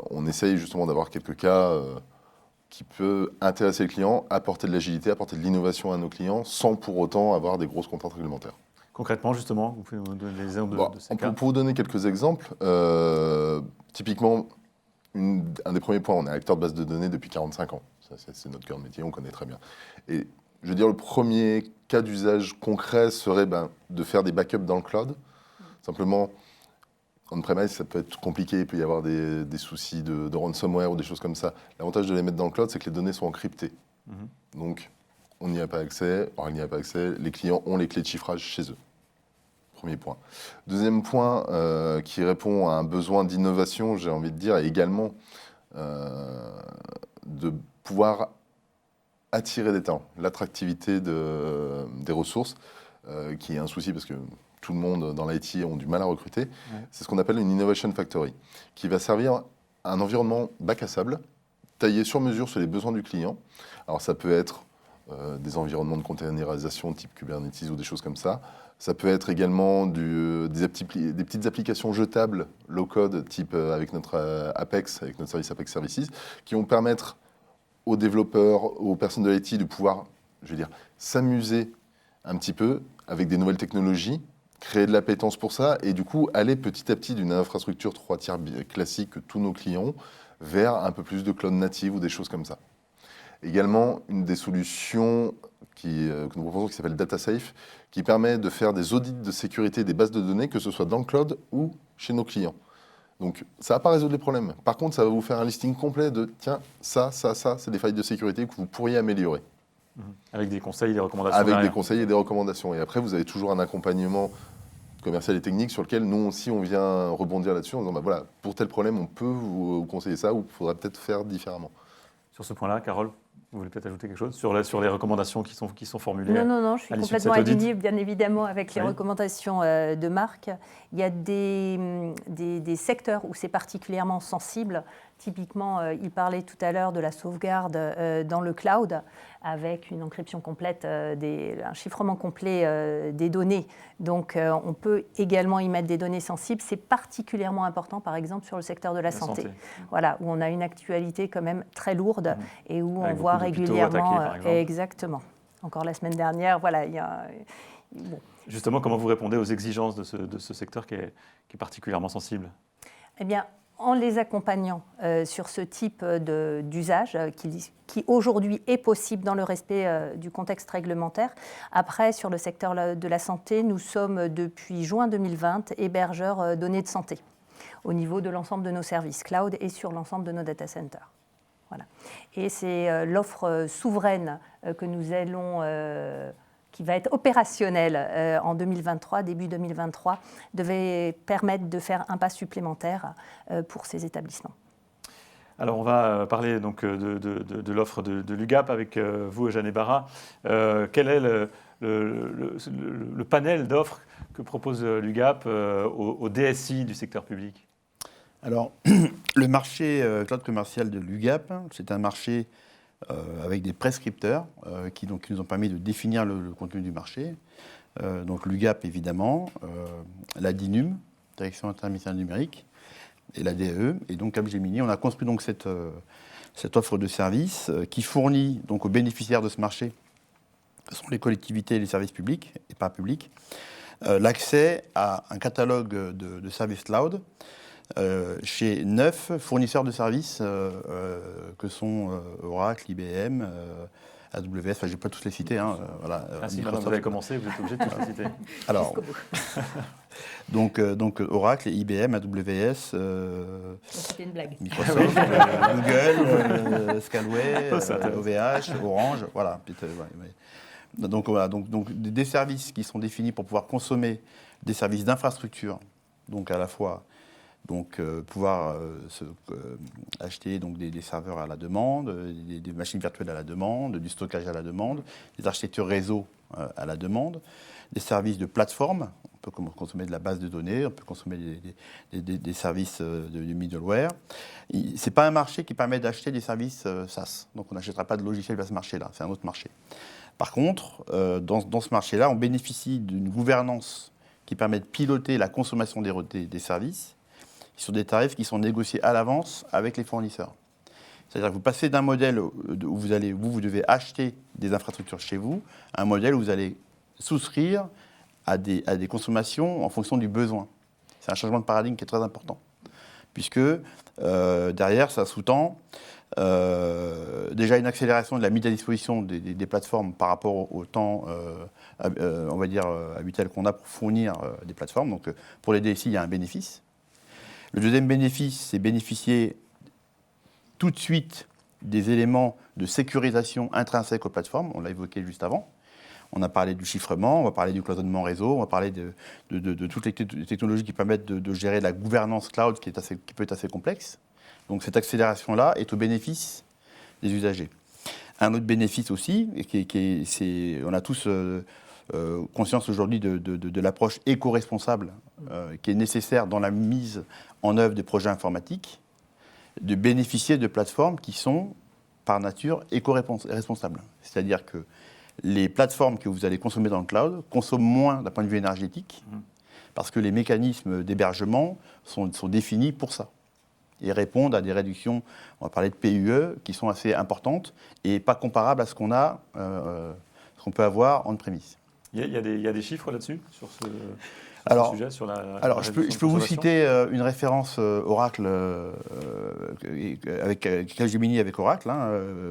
On essaye justement d'avoir quelques cas qui peut intéresser le client, apporter de l'agilité, apporter de l'innovation à nos clients, sans pour autant avoir des grosses contraintes réglementaires. Concrètement, justement, vous pouvez nous donner des exemples de ces cas? Pour vous donner quelques exemples, typiquement, un des premiers points, on est acteur de base de données depuis 45 ans. Ça, c'est notre cœur de métier, on connaît très bien. Et je veux dire, le premier cas d'usage concret serait de faire des backups dans le cloud. Simplement, on-premise, ça peut être compliqué, il peut y avoir des soucis de ransomware ou des choses comme ça. L'avantage de les mettre dans le cloud, c'est que les données sont encryptées. Donc, on n'y a pas accès, les clients ont les clés de chiffrage chez eux. Premier point. Deuxième point, qui répond à un besoin d'innovation, j'ai envie de dire, et également de pouvoir attirer des talents, l'attractivité des ressources, qui est un souci parce que tout le monde dans l'IT ont du mal à recruter. C'est ce qu'on appelle une Innovation Factory, qui va servir à un environnement bac à sable, taillé sur mesure sur les besoins du client. Alors ça peut être des environnements de containerisation type Kubernetes ou des choses comme ça. Ça peut être également des petites applications jetables low-code type avec notre Apex, avec notre service Apex Services, qui vont permettre aux développeurs, aux personnes de l'IT de pouvoir, je veux dire, s'amuser un petit peu avec des nouvelles technologies, créer de l'appétence pour ça et du coup aller petit à petit d'une infrastructure 3 tiers classique que tous nos clients ont vers un peu plus de cloud native ou des choses comme ça. Également, une des solutions que nous proposons qui s'appelle DataSafe, qui permet de faire des audits de sécurité des bases de données, que ce soit dans le cloud ou chez nos clients. Donc, ça ne va pas résoudre les problèmes. Par contre, ça va vous faire un listing complet de tiens, ça, c'est des failles de sécurité que vous pourriez améliorer. Avec des conseils et des recommandations. Avec des conseils et des recommandations. Et après, vous avez toujours un accompagnement commercial et technique sur lequel nous aussi, on vient rebondir là-dessus en disant voilà, pour tel problème, on peut vous conseiller ça ou il faudrait peut-être faire différemment. Sur ce point-là, Carole, vous voulez peut-être ajouter quelque chose sur les recommandations qui sont formulées? Non, je suis complètement alignée, bien évidemment, avec les recommandations de Marc. Il y a des secteurs où c'est particulièrement sensible. Typiquement, il parlait tout à l'heure de la sauvegarde dans le cloud, avec une encryption complète, un chiffrement complet des données. Donc, on peut également y mettre des données sensibles. C'est particulièrement important, par exemple, sur le secteur de la santé. Voilà, où on a une actualité quand même très lourde et où on voit régulièrement... Exactement. Encore la semaine dernière, voilà, il y a... Bon. Justement, comment vous répondez aux exigences de ce secteur qui est particulièrement sensible? Eh bien, en les accompagnant sur ce type d'usage qui aujourd'hui est possible dans le respect du contexte réglementaire. Après, sur le secteur de la santé, nous sommes depuis juin 2020 hébergeurs données de santé au niveau de l'ensemble de nos services cloud et sur l'ensemble de nos data centers. Voilà. Et c'est l'offre souveraine que nous allons... qui va être opérationnel en 2023, début 2023, devait permettre de faire un pas supplémentaire pour ces établissements. Alors, on va parler donc de l'offre de l'UGAP avec vous, Eugène Ibarra. Quel est le panel d'offres que propose l'UGAP au DSI du secteur public? Alors, le marché cloud commercial de l'UGAP, c'est un marché avec des prescripteurs qui nous ont permis de définir le contenu du marché. Donc l'UGAP, évidemment, la DINUM, Direction interministérielle numérique, et la DAE. Et donc Capgemini, on a construit donc cette offre de service qui fournit donc aux bénéficiaires de ce marché, ce sont les collectivités et les services publics et parapublics, l'accès à un catalogue de services cloud chez 9 fournisseurs de services que sont Oracle, IBM, AWS, enfin je ne vais pas tous les citer. Voilà, si maintenant vous avez commencé, vous êtes obligé de tous les citer. Alors, donc Oracle, IBM, AWS, C'était une blague. Microsoft, Google, Scalway, OVH, Orange, voilà. Donc voilà, donc des services qui sont définis pour pouvoir consommer des services d'infrastructure, donc à la fois pouvoir acheter donc, des serveurs à la demande, des machines virtuelles à la demande, du stockage à la demande, des architectures réseau à la demande, des services de plateforme, on peut consommer de la base de données, on peut consommer des services de middleware, Ce n'est pas un marché qui permet d'acheter des services SaaS. Donc on n'achètera pas de logiciel vers ce marché-là, c'est un autre marché. Par contre, dans ce marché-là, on bénéficie d'une gouvernance qui permet de piloter la consommation des services sur des tarifs qui sont négociés à l'avance avec les fournisseurs. C'est-à-dire que vous passez d'un modèle où vous devez acheter des infrastructures chez vous, à un modèle où vous allez souscrire à des consommations en fonction du besoin. C'est un changement de paradigme qui est très important, puisque derrière, ça sous-tend déjà une accélération de la mise à disposition des plateformes par rapport au temps, on va dire, habituel qu'on a pour fournir des plateformes. Donc pour les DSI, il y a un bénéfice. Le deuxième bénéfice, c'est bénéficier tout de suite des éléments de sécurisation intrinsèques aux plateformes. On l'a évoqué juste avant. On a parlé du chiffrement, on va parler du cloisonnement réseau, on va parler de toutes les technologies qui permettent de gérer la gouvernance cloud qui peut être assez complexe. Donc cette accélération-là est au bénéfice des usagers. Un autre bénéfice aussi, on a tous conscience aujourd'hui de l'approche éco-responsable qui est nécessaire dans la mise en œuvre des projets informatiques, de bénéficier de plateformes qui sont par nature éco-responsables. C'est-à-dire que les plateformes que vous allez consommer dans le cloud consomment moins d'un point de vue énergétique parce que les mécanismes d'hébergement sont définis pour ça et répondent à des réductions, on va parler de PUE, qui sont assez importantes et pas comparables à ce qu'on peut avoir on-premise. Il y a des chiffres là-dessus, sur ce sujet, sur la je peux vous citer une référence Oracle, avec Capgemini avec Oracle,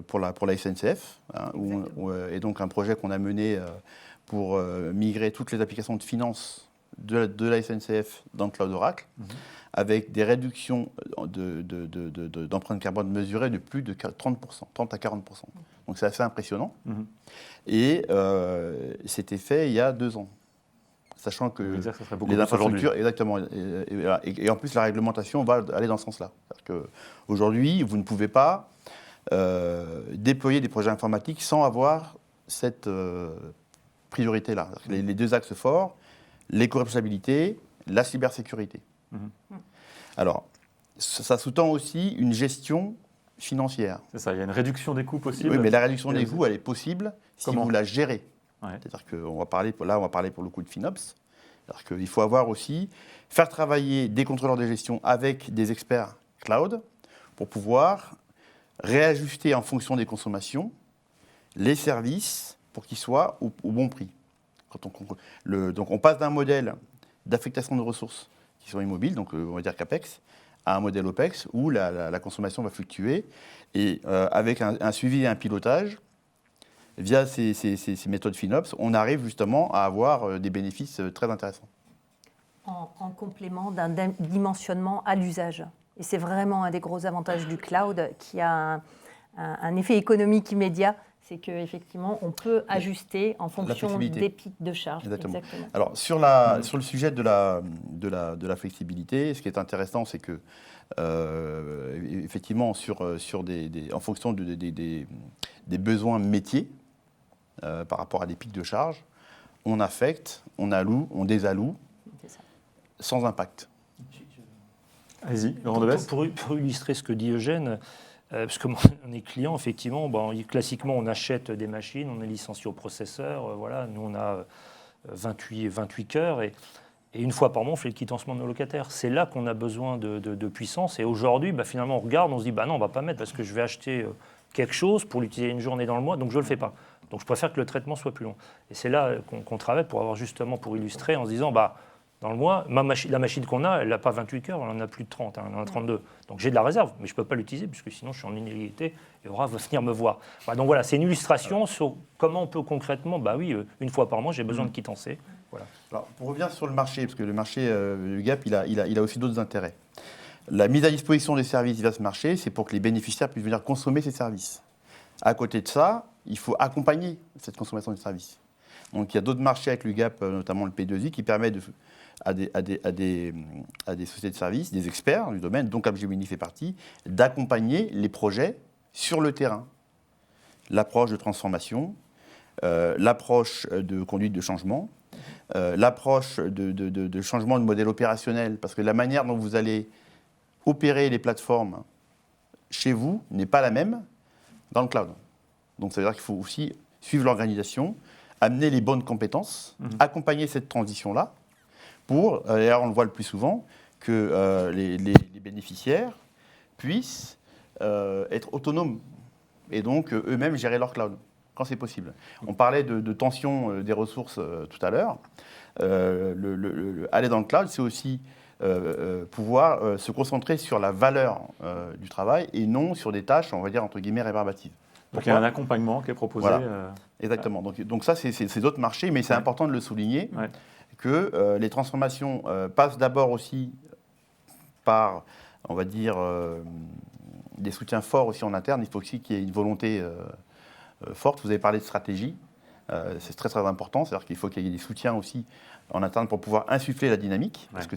pour la SNCF, et donc un projet qu'on a mené pour migrer toutes les applications de finance de la SNCF dans le cloud Oracle, avec des réductions d'empreinte carbone mesurées de plus de 30%, 30 à 40%. Donc c'est assez impressionnant. Et c'était fait il y a 2 ans. Sachant que les infrastructures, exactement, et en plus la réglementation va aller dans ce sens-là. Qu'aujourd'hui, vous ne pouvez pas déployer des projets informatiques sans avoir cette priorité-là. Les 2 axes forts, l'éco-responsabilité, la cybersécurité. Alors, ça sous-tend aussi une gestion financière. C'est ça, il y a une réduction des coûts possible. Oui, mais la réduction des coûts, elle est possible si vous la gérez. Ouais. C'est-à-dire qu'on va parler pour le coup de FinOps. C'est-à-dire qu'il faut avoir aussi, faire travailler des contrôleurs de gestion avec des experts cloud pour pouvoir réajuster en fonction des consommations les services pour qu'ils soient au bon prix. Donc on passe d'un modèle d'affectation de ressources qui sont immobiles, donc on va dire CAPEX, à un modèle OPEX où la consommation va fluctuer et avec un suivi et un pilotage. Via ces méthodes FinOps, on arrive justement à avoir des bénéfices très intéressants. En complément d'un dimensionnement à l'usage. Et c'est vraiment un des gros avantages du cloud qui a un effet économique immédiat. C'est qu'effectivement, on peut ajuster en fonction des pics de charge. Exactement. Alors, sur le sujet de la flexibilité, ce qui est intéressant, c'est que, effectivement, en fonction des besoins métiers, par rapport à des pics de charge, on affecte, on alloue, on désalloue, sans impact. Allez-y, Laurent Devesse. Pour illustrer ce que dit Eugène, parce qu'on est client, effectivement, classiquement, on achète des machines, on est licencié au processeur, voilà, nous on a 28 cœurs, et une fois par mois, on fait le quitancement de nos locataires. C'est là qu'on a besoin de puissance, et aujourd'hui, finalement, on regarde, on se dit, non, on ne va pas mettre, parce que je vais acheter quelque chose pour l'utiliser une journée dans le mois, donc je ne le fais pas. Donc je préfère que le traitement soit plus long. Et c'est là qu'on travaille pour illustrer en se disant, dans le mois, la machine qu'on a, elle n'a pas 28 cœurs, elle en a plus de 30, elle en a 32. Donc j'ai de la réserve, mais je ne peux pas l'utiliser, puisque sinon je suis en inégalité et Aura va venir me voir. Donc voilà, c'est une illustration sur comment on peut concrètement, une fois par mois, j'ai besoin de quittancer. Voilà. Alors, pour revenir sur le marché, parce que le marché du GAP, il a aussi d'autres intérêts. La mise à disposition des services via ce marché, c'est pour que les bénéficiaires puissent venir consommer ces services. À côté de ça, il faut accompagner cette consommation de services. Donc il y a d'autres marchés avec l'UGAP, notamment le P2I, qui permet à des sociétés de services, des experts du domaine, dont Capgemini fait partie, d'accompagner les projets sur le terrain. L'approche de transformation, l'approche de conduite de changement, l'approche de changement de modèle opérationnel, parce que la manière dont vous allez opérer les plateformes chez vous n'est pas la même dans le cloud. Donc ça veut dire qu'il faut aussi suivre l'organisation, amener les bonnes compétences, accompagner cette transition-là pour, d'ailleurs on le voit le plus souvent, que les bénéficiaires puissent être autonomes et donc eux-mêmes gérer leur cloud quand c'est possible. On parlait de tension des ressources tout à l'heure. Aller dans le cloud, c'est aussi pouvoir se concentrer sur la valeur du travail et non sur des tâches, on va dire, entre guillemets, rébarbatives. Donc il y a un accompagnement qui est proposé. Voilà. Exactement. Donc ça, c'est d'autres marchés, mais c'est important de le souligner, que les transformations passent d'abord aussi par, on va dire, des soutiens forts aussi en interne. Il faut aussi qu'il y ait une volonté forte. Vous avez parlé de stratégie. C'est très très important, c'est-à-dire qu'il faut qu'il y ait des soutiens aussi en interne pour pouvoir insuffler la dynamique, parce que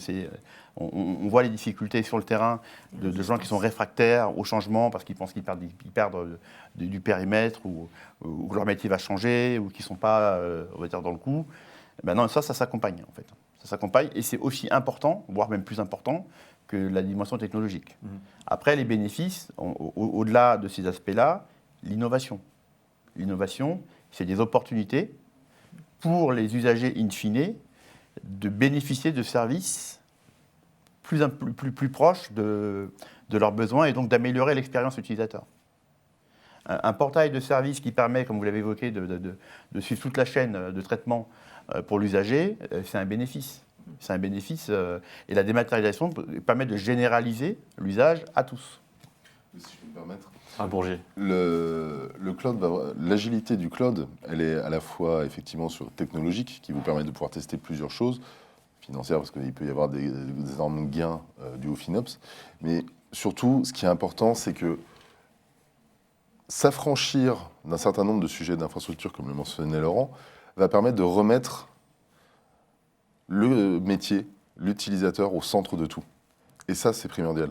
on voit les difficultés sur le terrain de gens qui sont réfractaires au changement parce qu'ils pensent qu'ils perdent du périmètre ou que leur métier va changer ou qu'ils ne sont pas, on va dire, dans le coup. Ben non, ça s'accompagne en fait. Ça s'accompagne et c'est aussi important, voire même plus important que la dimension technologique. Après, les bénéfices, au-delà de ces aspects-là, l'innovation. L'innovation, c'est des opportunités pour les usagers in fine de bénéficier de services plus proches de leurs besoins et donc d'améliorer l'expérience utilisateur. Un portail de services qui permet, comme vous l'avez évoqué, de suivre toute la chaîne de traitement pour l'usager, c'est un bénéfice. C'est un bénéfice et la dématérialisation permet de généraliser l'usage à tous. Si je peux me permettre. Bourget. Le cloud, l'agilité du cloud, elle est à la fois effectivement technologique, qui vous permet de pouvoir tester plusieurs choses, financières, parce qu'il peut y avoir des énormes gains dus au FinOps, mais surtout, ce qui est important, c'est que s'affranchir d'un certain nombre de sujets d'infrastructure, comme le mentionnait Laurent, va permettre de remettre le métier, l'utilisateur au centre de tout. Et ça, c'est primordial.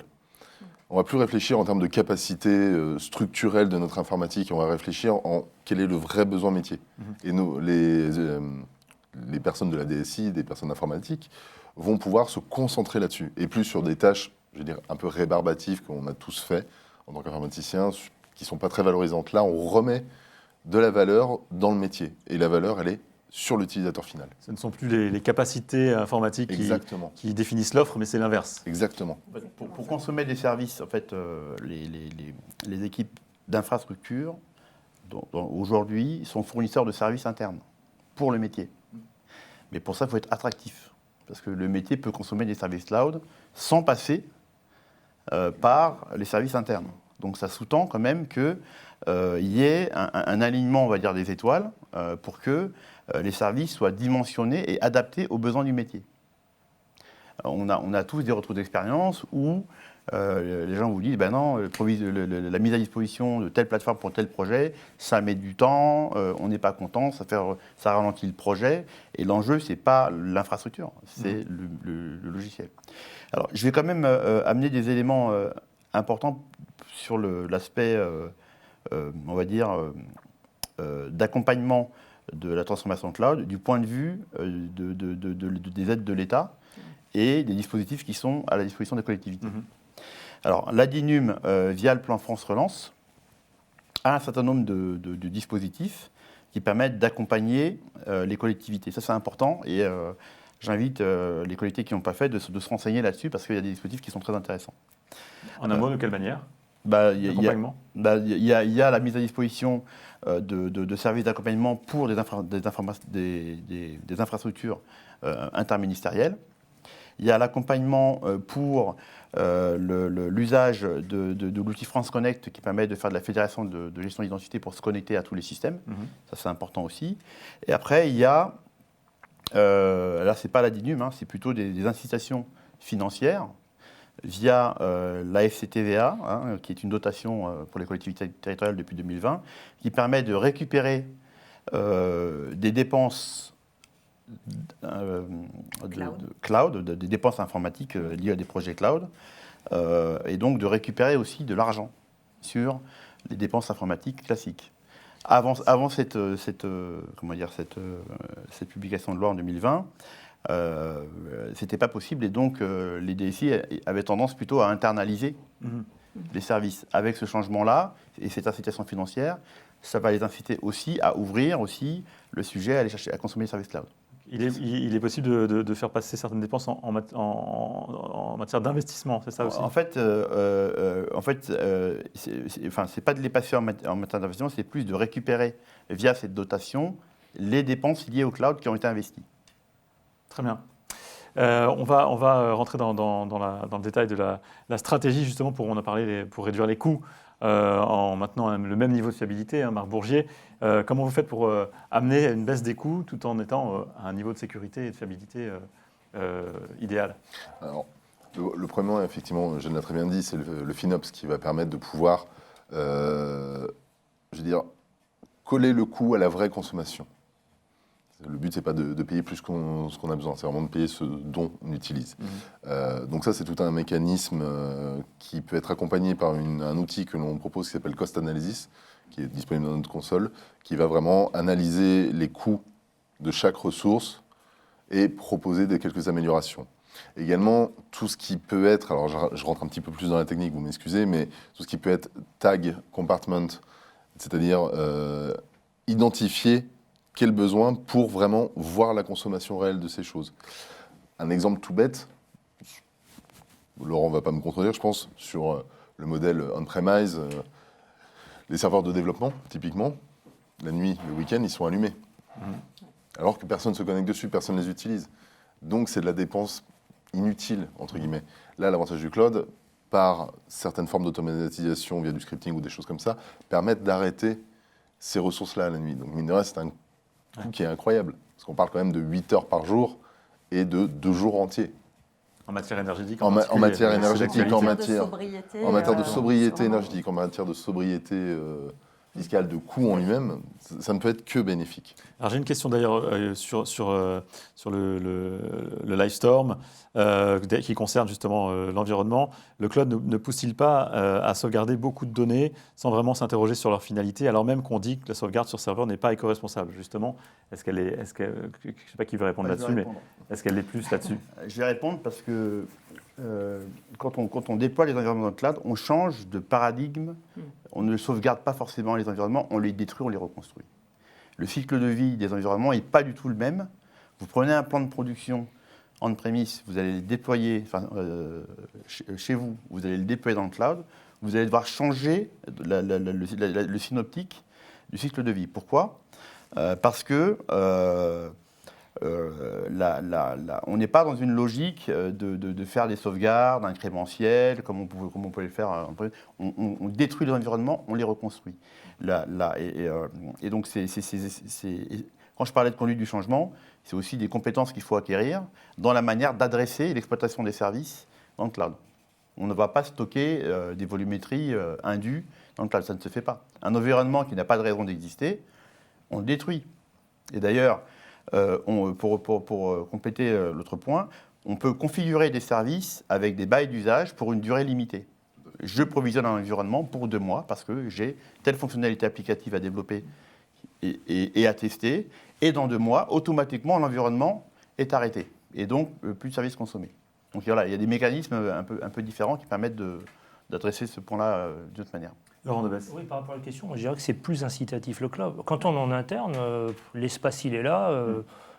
On ne va plus réfléchir en termes de capacité structurelle de notre informatique, on va réfléchir en quel est le vrai besoin métier. Et les personnes de la DSI, des personnes informatiques, vont pouvoir se concentrer là-dessus. Et plus sur des tâches, je veux dire, un peu rébarbatives qu'on a tous fait en tant qu'informaticiens, qui ne sont pas très valorisantes. Là, on remet de la valeur dans le métier. Et la valeur, elle est sur l'utilisateur final. Ce ne sont plus les capacités informatiques qui définissent l'offre, mais c'est l'inverse. Exactement. Pour consommer des services, en fait, les équipes d'infrastructure, aujourd'hui, sont fournisseurs de services internes pour le métier. Mais pour ça, il faut être attractif. Parce que le métier peut consommer des services cloud sans passer par les services internes. Donc ça sous-tend quand même qu'il y ait un alignement, on va dire, des étoiles pour que les services soient dimensionnés et adaptés aux besoins du métier. On a tous des retours d'expérience où les gens vous disent ben non, la mise à disposition de telle plateforme pour tel projet, ça met du temps, on n'est pas content, ça ralentit le projet. Et l'enjeu, ce n'est pas l'infrastructure, c'est le logiciel. Alors, je vais quand même amener des éléments importants sur l'aspect, on va dire, d'accompagnement de la transformation cloud du point de vue des aides de l'État et des dispositifs qui sont à la disposition des collectivités. Alors, l'ADINUM, via le plan France Relance, a un certain nombre de dispositifs qui permettent d'accompagner les collectivités. Ça, c'est important et j'invite les collectivités qui n'ont pas fait de se renseigner là-dessus parce qu'il y a des dispositifs qui sont très intéressants. En un mot, de quelle manière ? Il y a la mise à disposition de services d'accompagnement pour des infrastructures interministérielles. Il y a l'accompagnement pour l'usage de l'outil France Connect qui permet de faire de la fédération de gestion d'identité pour se connecter à tous les systèmes. Ça, c'est important aussi. Et après, il y a, là, ce n'est pas la DINUM, c'est plutôt des incitations financières via la FCTVA, qui est une dotation pour les collectivités territoriales depuis 2020, qui permet de récupérer des dépenses cloud, des dépenses informatiques liées à des projets cloud, et donc de récupérer aussi de l'argent sur les dépenses informatiques classiques. Avant cette publication de loi en 2020, c'était pas possible et donc les DSI avaient tendance plutôt à internaliser les services avec ce changement-là et cette incitation financière, ça va les inciter aussi à ouvrir aussi le sujet à aller chercher à consommer les services cloud. Il est possible de faire passer certaines dépenses en matière d'investissement, c'est ça aussi? En fait, c'est pas de les passer en matière d'investissement, c'est plus de récupérer via cette dotation les dépenses liées au cloud qui ont été investies. Très bien. On va rentrer dans le détail de la stratégie justement on a parlé pour réduire les coûts en maintenant le même niveau de fiabilité, Marc Bourgier. Comment vous faites pour amener une baisse des coûts tout en étant à un niveau de sécurité et de fiabilité idéal? Alors, le premier, effectivement, je l'ai très bien dit, c'est le FinOps qui va permettre de pouvoir, coller le coût à la vraie consommation. Le but, c'est pas de payer plus ce qu'on a besoin, c'est vraiment de payer ce dont on utilise. Donc ça, c'est tout un mécanisme qui peut être accompagné par un outil que l'on propose qui s'appelle Cost Analysis, qui est disponible dans notre console, qui va vraiment analyser les coûts de chaque ressource et proposer quelques améliorations. Également, tout ce qui peut être, alors je rentre un petit peu plus dans la technique, vous m'excusez, mais tout ce qui peut être tag, compartment, c'est-à-dire identifier quel besoin pour vraiment voir la consommation réelle de ces choses. Un exemple tout bête, Laurent ne va pas me contredire, je pense, sur le modèle on-premise, les serveurs de développement, typiquement, la nuit, le week-end, ils sont allumés. Alors que personne ne se connecte dessus, personne ne les utilise. Donc c'est de la dépense inutile, entre guillemets. Là, l'avantage du cloud, par certaines formes d'automatisation via du scripting ou des choses comme ça, permettent d'arrêter ces ressources-là à la nuit. Donc mine de rien, c'est un coût qui est incroyable. Parce qu'on parle quand même de 8 heures par jour et de 2 jours entiers. En matière énergétique, en matière énergétique, en matière de sobriété énergétique, en matière de sobriété fiscale, de coût en lui-même, ça ne peut être que bénéfique. Alors j'ai une question d'ailleurs sur le Livestorm qui concerne justement l'environnement. Le cloud ne pousse-t-il pas à sauvegarder beaucoup de données sans vraiment s'interroger sur leur finalité, alors même qu'on dit que la sauvegarde sur serveur n'est pas éco-responsable? Justement, je ne sais pas qui veut répondre là-dessus, mais est-ce qu'elle est plus là-dessus? Je vais répondre parce que quand on déploie les environnements dans le cloud, on change de paradigme. On ne sauvegarde pas forcément les environnements, on les détruit, on les reconstruit. Le cycle de vie des environnements n'est pas du tout le même. Vous prenez un plan de production on-premise, vous allez le déployer chez vous, vous allez le déployer dans le cloud, vous allez devoir changer le synoptique du cycle de vie. Pourquoi ? Parce que on n'est pas dans une logique de faire des sauvegardes incrémentielles, comme on peut le faire. On détruit les environnements, on les reconstruit. Et donc, quand je parlais de conduite du changement, c'est aussi des compétences qu'il faut acquérir dans la manière d'adresser l'exploitation des services dans le cloud. On ne va pas stocker des volumétries indues dans le cloud, ça ne se fait pas. Un environnement qui n'a pas de raison d'exister, on le détruit. Et d'ailleurs, pour compléter l'autre point, on peut configurer des services avec des bails d'usage pour une durée limitée. Je provisionne un environnement pour 2 mois parce que j'ai telle fonctionnalité applicative à développer et à tester. Et dans 2 mois, automatiquement, l'environnement est arrêté. Et donc, plus de services consommés. Donc voilà, il y a des mécanismes un peu différents qui permettent d'adresser ce point-là d'une autre manière. Laurent Debesse. Oui, par rapport à la question, moi, je dirais que c'est plus incitatif le cloud. Quand on est en interne, l'espace il est là,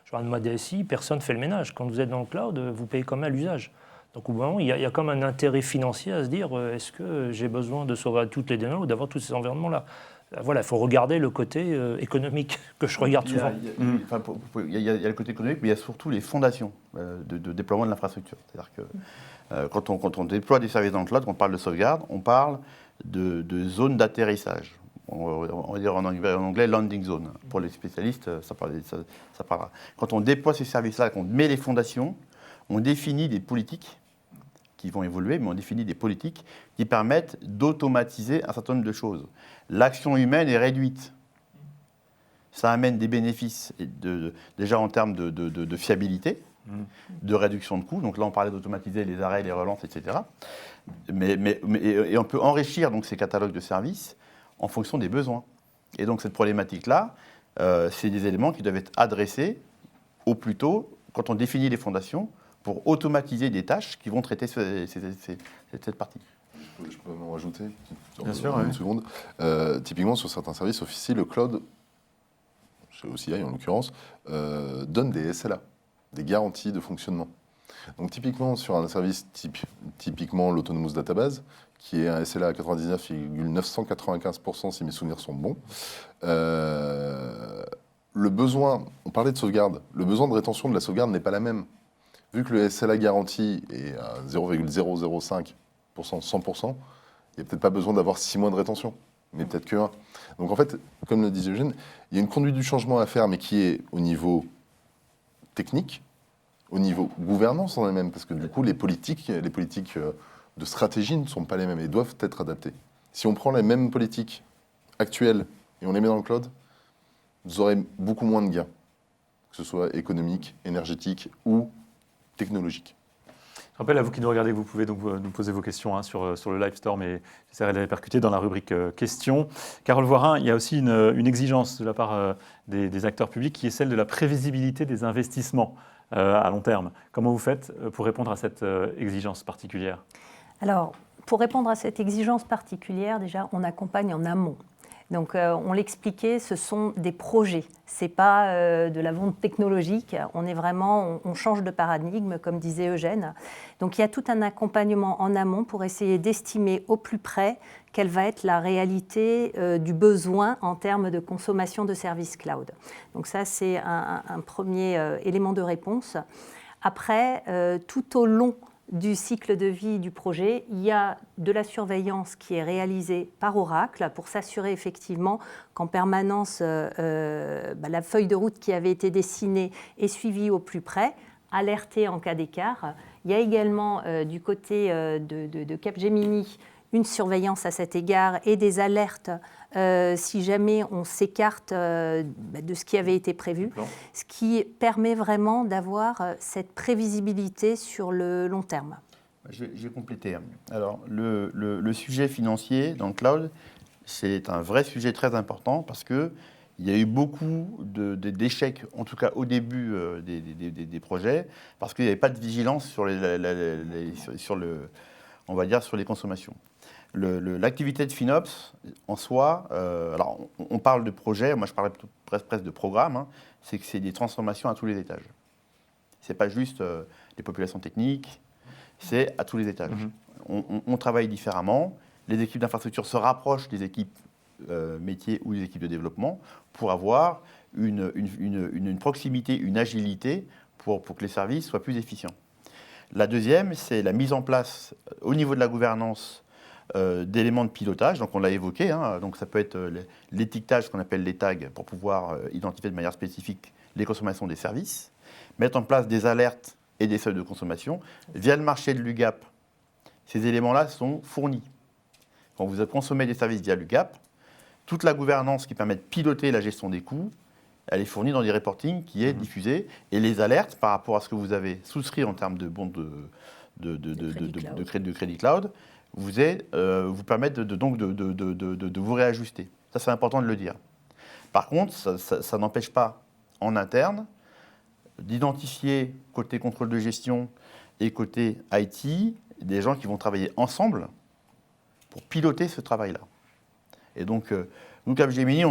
je parle de ma DSI, personne ne fait le ménage. Quand vous êtes dans le cloud, vous payez comme à l'usage. Donc au bout d'un moment, il y a comme un intérêt financier à se dire, est-ce que j'ai besoin de sauver toutes les données ou d'avoir tous ces environnements-là? Voilà, il faut regarder le côté économique que je regarde souvent. Il y a le côté économique, mais il y a surtout les fondations de déploiement de l'infrastructure. C'est-à-dire que quand on déploie des services dans le cloud, quand on parle de sauvegarde, on parle de zones d'atterrissage. On va dire en anglais landing zone. Pour les spécialistes, ça parlera. Quand on déploie ces services-là, qu'on met les fondations, on définit des politiques qui vont évoluer, mais on définit des politiques qui permettent d'automatiser un certain nombre de choses. L'action humaine est réduite. Ça amène des bénéfices déjà en termes de fiabilité, de réduction de coûts. Donc là, on parlait d'automatiser les arrêts, les relances, etc. Et on peut enrichir donc, ces catalogues de services en fonction des besoins. Et donc cette problématique-là, c'est des éléments qui doivent être adressés au plus tôt quand on définit les fondations pour automatiser des tâches qui vont traiter cette partie. Je peux m'en rajouter Bien sûr, une oui. seconde. Typiquement, sur certains services officiels, le cloud, chez OCI en l'occurrence, donne des SLA, des garanties de fonctionnement. Donc typiquement, sur un service typiquement l'Autonomous Database, qui est un SLA à 99,995% si mes souvenirs sont bons, le besoin, on parlait de sauvegarde, le besoin de rétention de la sauvegarde n'est pas la même. Vu que le SLA garanti est à 0,005%, 100%, il n'y a peut-être pas besoin d'avoir 6 mois de rétention, mais peut-être que 1. Donc en fait, comme le disait Eugène, il y a une conduite du changement à faire, mais qui est au niveau technique, au niveau gouvernance en elle-même, parce que du coup, les politiques de stratégie ne sont pas les mêmes et doivent être adaptées. Si on prend les mêmes politiques actuelles et on les met dans le cloud, vous aurez beaucoup moins de gains, que ce soit économique, énergétique ou technologique. Je rappelle à vous qui nous regardez que vous pouvez donc nous poser vos questions sur le live storm et j'essaierai de les répercuter dans la rubrique questions. Carole Voirin, il y a aussi une exigence de la part des acteurs publics qui est celle de la prévisibilité des investissements à long terme. Comment vous faites pour répondre à cette exigence particulière ? Alors, pour répondre à cette exigence particulière, déjà, on accompagne en amont. Donc, on l'expliquait, ce sont des projets. Ce n'est pas de la vente technologique. On change de paradigme, comme disait Eugène. Donc, il y a tout un accompagnement en amont pour essayer d'estimer au plus près quelle va être la réalité du besoin en termes de consommation de services cloud. Donc, ça, c'est un premier élément de réponse. Après, tout au long du cycle de vie du projet, il y a de la surveillance qui est réalisée par Oracle pour s'assurer effectivement qu'en permanence, la feuille de route qui avait été dessinée est suivie au plus près, alertée en cas d'écart. Il y a également du côté de Capgemini une surveillance à cet égard et des alertes si jamais on s'écarte de ce qui avait été prévu, ce qui permet vraiment d'avoir cette prévisibilité sur le long terme. Je vais compléter. Alors, le sujet financier dans le cloud, c'est un vrai sujet très important parce qu'il y a eu beaucoup d'échecs, en tout cas au début des projets, parce qu'il n'y avait pas de vigilance sur on va dire, sur les consommations. L'activité de FinOps, en soi, alors on parle de projet, moi je parle presque de programme, c'est que c'est des transformations à tous les étages. Ce n'est pas juste les populations techniques, c'est à tous les étages. On travaille différemment, les équipes d'infrastructure se rapprochent des équipes métiers ou des équipes de développement pour avoir une proximité, une agilité pour que les services soient plus efficients. La deuxième, c'est la mise en place au niveau de la gouvernance d'éléments de pilotage, donc on l'a évoqué, donc ça peut être l'étiquetage qu'on appelle les tags pour pouvoir identifier de manière spécifique les consommations des services, mettre en place des alertes et des seuils de consommation. Via le marché de l'UGAP, ces éléments-là sont fournis. Quand vous consommez des services via l'UGAP, toute la gouvernance qui permet de piloter la gestion des coûts, elle est fournie dans des reportings qui est diffusée, et les alertes par rapport à ce que vous avez souscrit en termes de bons de crédit cloud, vous permettent donc de vous réajuster. Ça, c'est important de le dire. Par contre, ça n'empêche pas, en interne, d'identifier, côté contrôle de gestion et côté IT, des gens qui vont travailler ensemble pour piloter ce travail-là. Et donc, nous, Capgemini,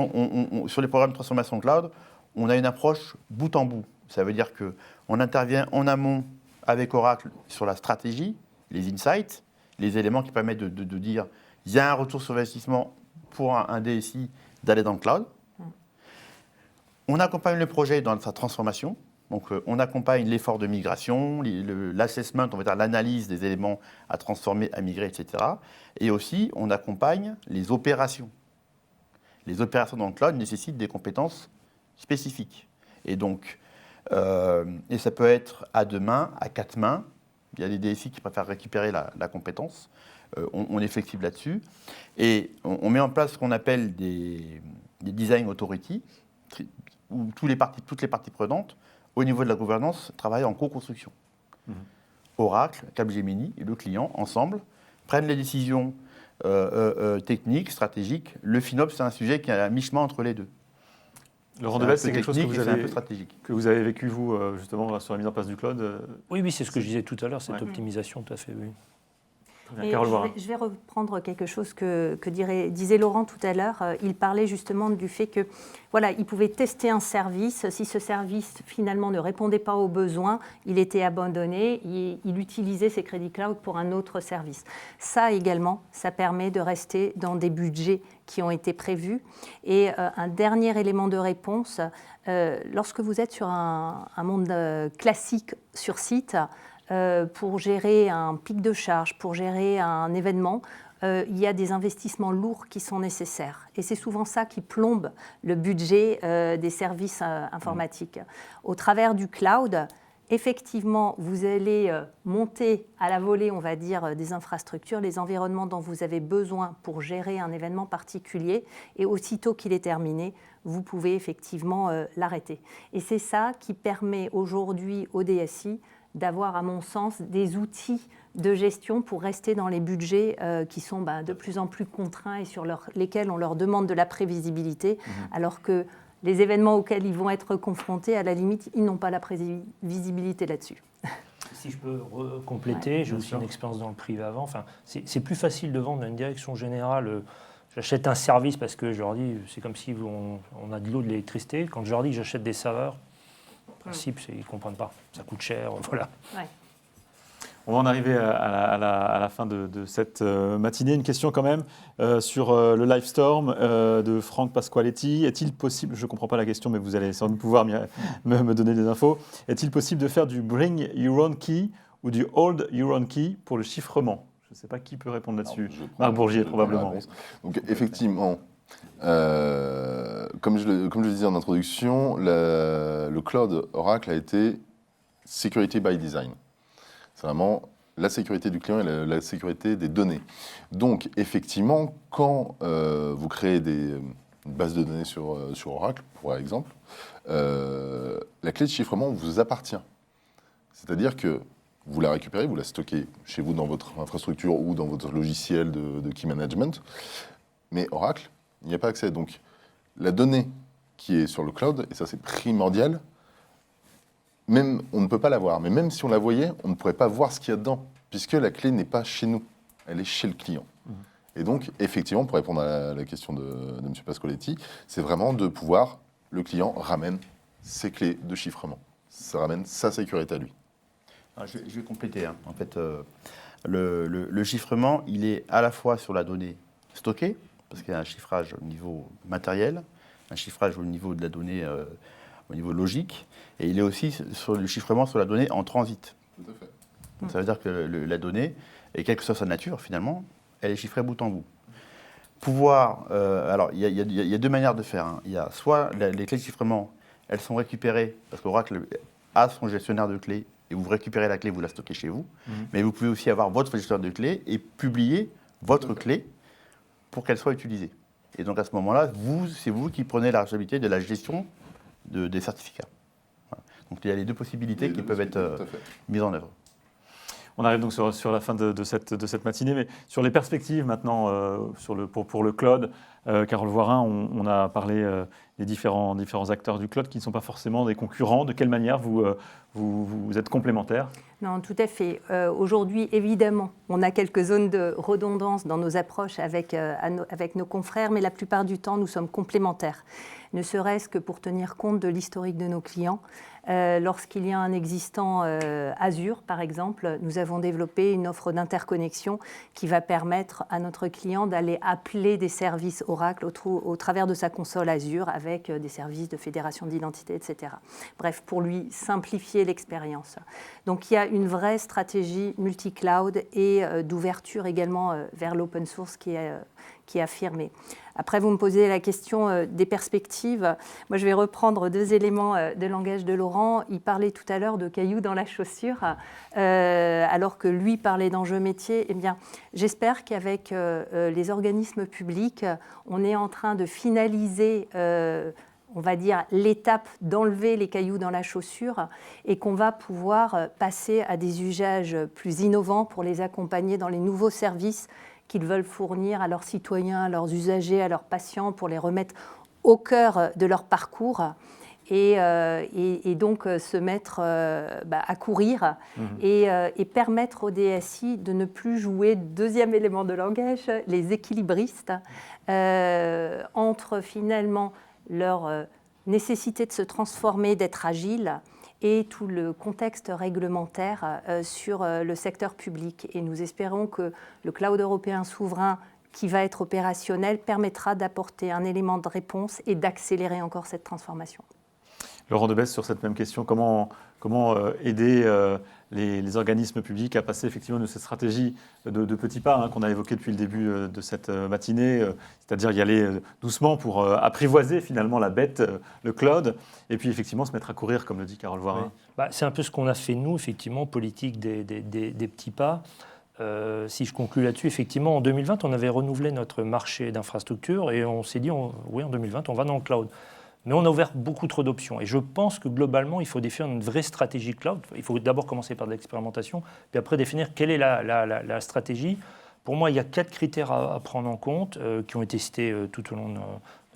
sur les programmes de transformation cloud, on a une approche bout en bout. Ça veut dire qu'on intervient en amont avec Oracle sur la stratégie, les insights, les éléments qui permettent de dire il y a un retour sur investissement pour un DSI d'aller dans le cloud. On accompagne le projet dans sa transformation. Donc, on accompagne l'effort de migration, l'assessment, on va dire l'analyse des éléments à transformer, à migrer, etc. Et aussi, on accompagne les opérations. Les opérations dans le cloud nécessitent des compétences spécifiques. Et donc, et ça peut être à 2 mains, à 4 mains. Il y a des DSI qui préfèrent récupérer la compétence. On est flexible là-dessus. Et on met en place ce qu'on appelle des design authority, où toutes les parties prenantes, au niveau de la gouvernance, travaillent en co-construction. Oracle, Capgemini et le client, ensemble, prennent les décisions techniques, stratégiques. Le FinOps, c'est un sujet qui est à mi-chemin entre les deux. Laurent Devesse, c'est quelque chose que vous avez vécu, vous, justement, sur la mise en place du cloud Oui, c'est ce que je disais tout à l'heure, cette optimisation, tout à fait, oui. Et Carole Voirin. je vais reprendre quelque chose que disait Laurent tout à l'heure. Il parlait justement du fait que voilà, il pouvait tester un service. Si ce service finalement ne répondait pas aux besoins, il était abandonné. Il utilisait ses crédits cloud pour un autre service. Ça également, ça permet de rester dans des budgets qui ont été prévus. Et un dernier élément de réponse, lorsque vous êtes sur un monde classique sur site, pour gérer un pic de charge, pour gérer un événement, il y a des investissements lourds qui sont nécessaires. Et c'est souvent ça qui plombe le budget des services informatiques. Au travers du cloud, effectivement, vous allez monter à la volée, on va dire, des infrastructures, les environnements dont vous avez besoin pour gérer un événement particulier. Et aussitôt qu'il est terminé, vous pouvez effectivement l'arrêter. Et c'est ça qui permet aujourd'hui au DSI d'avoir, à mon sens, des outils de gestion pour rester dans les budgets qui sont de plus en plus contraints et sur lesquels on leur demande de la prévisibilité, alors que les événements auxquels ils vont être confrontés, à la limite, ils n'ont pas la prévisibilité là-dessus. Si je peux compléter, j'ai aussi une expérience dans le privé avant. Enfin, c'est plus facile de vendre à une direction générale. J'achète un service parce que je leur dis, c'est comme si on a de l'eau, de l'électricité. Quand je leur dis que j'achète des serveurs, le principe, ils ne comprennent pas. Ça coûte cher, voilà. Ouais. On va en arriver à la fin de cette matinée. Une question quand même sur le Livestorm de Franck Pasqualetti. Est-il possible, je ne comprends pas la question, mais vous allez sans doute pouvoir me donner des infos. Est-il possible de faire du Bring Your Own Key ou du Hold Your Own Key pour le chiffrement? Je ne sais pas qui peut répondre là-dessus. Marc Bourgier, probablement. Donc effectivement, comme je le disais en introduction, le cloud Oracle a été security by design. C'est vraiment la sécurité du client et la sécurité des données. Donc effectivement, quand vous créez une base de données sur Oracle, par exemple, la clé de chiffrement vous appartient. C'est-à-dire que vous la récupérez, vous la stockez chez vous dans votre infrastructure ou dans votre logiciel de key management. Mais Oracle, il n'y a pas accès. Donc, la donnée qui est sur le cloud, et ça c'est primordial, même on ne peut pas la voir. Mais même si on la voyait, on ne pourrait pas voir ce qu'il y a dedans, puisque la clé n'est pas chez nous, elle est chez le client. Et donc, effectivement, pour répondre à la question de M. Pasqualetti, c'est vraiment de pouvoir, le client ramène ses clés de chiffrement. Ça ramène sa sécurité à lui. Je vais compléter. En fait, le chiffrement, il est à la fois sur la donnée stockée, parce qu'il y a un chiffrage au niveau matériel, un chiffrage au niveau de la donnée, au niveau logique, et il est aussi sur le chiffrement sur la donnée en transit. Tout à fait. Donc ça veut dire que la donnée, et quelle que soit sa nature finalement, elle est chiffrée bout en bout. Alors il y a deux manières de faire. Il y a soit les clés de chiffrement, elles sont récupérées, parce qu'Oracle a son gestionnaire de clés, et vous récupérez la clé, vous la stockez chez vous. Mais vous pouvez aussi avoir votre gestionnaire de clés et publier votre clé pour qu'elle soit utilisée. Et donc à ce moment-là, c'est vous qui prenez la responsabilité de la gestion des certificats. Voilà. Donc il y a les deux possibilités qui peuvent être mises en œuvre. On arrive donc sur la fin de cette matinée, mais sur les perspectives maintenant pour le cloud, Carole Voirin, on a parlé des différents acteurs du cloud qui ne sont pas forcément des concurrents. De quelle manière vous êtes complémentaires? Non, tout à fait. Aujourd'hui, évidemment, on a quelques zones de redondance dans nos approches avec nos confrères, mais la plupart du temps, nous sommes complémentaires. Ne serait-ce que pour tenir compte de l'historique de nos clients. Lorsqu'il y a un existant Azure, par exemple, nous avons développé une offre d'interconnexion qui va permettre à notre client d'aller appeler des services Oracle au travers de sa console Azure avec des services de fédération d'identité, etc. Bref, pour lui simplifier l'expérience. Donc il y a une vraie stratégie multi-cloud et d'ouverture également vers l'open source qui est affirmée. Après, vous me posez la question des perspectives. Moi, je vais reprendre deux éléments de langage de Laurent. Il parlait tout à l'heure de cailloux dans la chaussure, alors que lui parlait d'enjeux métiers. Eh bien, j'espère qu'avec les organismes publics, on est en train de finaliser on va dire, l'étape d'enlever les cailloux dans la chaussure et qu'on va pouvoir passer à des usages plus innovants pour les accompagner dans les nouveaux services qu'ils veulent fournir à leurs citoyens, à leurs usagers, à leurs patients, pour les remettre au cœur de leur parcours. et donc se mettre à courir et permettre au DSI de ne plus jouer, deuxième élément de langage, les équilibristes entre finalement leur nécessité de se transformer, d'être agile et tout le contexte réglementaire sur le secteur public. Et nous espérons que le cloud européen souverain qui va être opérationnel permettra d'apporter un élément de réponse et d'accélérer encore cette transformation. Laurent Debesse, sur cette même question, comment aider les organismes publics à passer effectivement de cette stratégie de petits pas qu'on a évoquée depuis le début de cette matinée, c'est-à-dire y aller doucement pour apprivoiser finalement la bête, le cloud, et puis effectivement se mettre à courir, comme le dit Carole Voirin. Oui. C'est un peu ce qu'on a fait nous, effectivement, politique des petits pas. Si je conclue là-dessus, effectivement, en 2020, on avait renouvelé notre marché d'infrastructures et on s'est dit, oui, en 2020, on va dans le cloud. Mais on a ouvert beaucoup trop d'options. Et je pense que globalement, il faut définir une vraie stratégie cloud. Il faut d'abord commencer par de l'expérimentation, puis après définir quelle est la stratégie. Pour moi, il y a 4 critères à prendre en compte qui ont été cités tout au long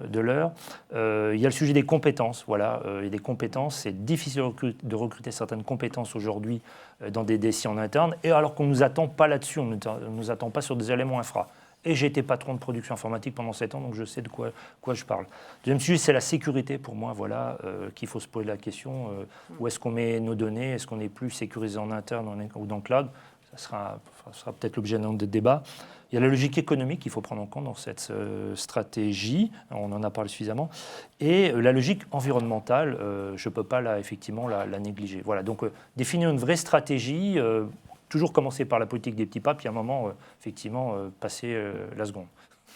de l'heure. Il y a le sujet des compétences. Voilà. Et des compétences, c'est difficile de recruter certaines compétences aujourd'hui dans des DSI en interne, et alors qu'on ne nous attend pas là-dessus, on ne nous attend pas sur des éléments infra. Et j'ai été patron de production informatique pendant 7 ans, donc je sais de quoi je parle. Deuxième sujet, c'est la sécurité pour moi, voilà, qu'il faut se poser la question. Où est-ce qu'on met nos données? Est-ce qu'on est plus sécurisé en interne ou dans le cloud? Ça sera peut-être l'objet d'un débat. Il y a la logique économique qu'il faut prendre en compte dans cette stratégie, on en a parlé suffisamment, et la logique environnementale, je ne peux pas effectivement la négliger. Voilà, donc définir une vraie stratégie, toujours commencer par la politique des petits pas, puis à un moment, effectivement, passer la seconde.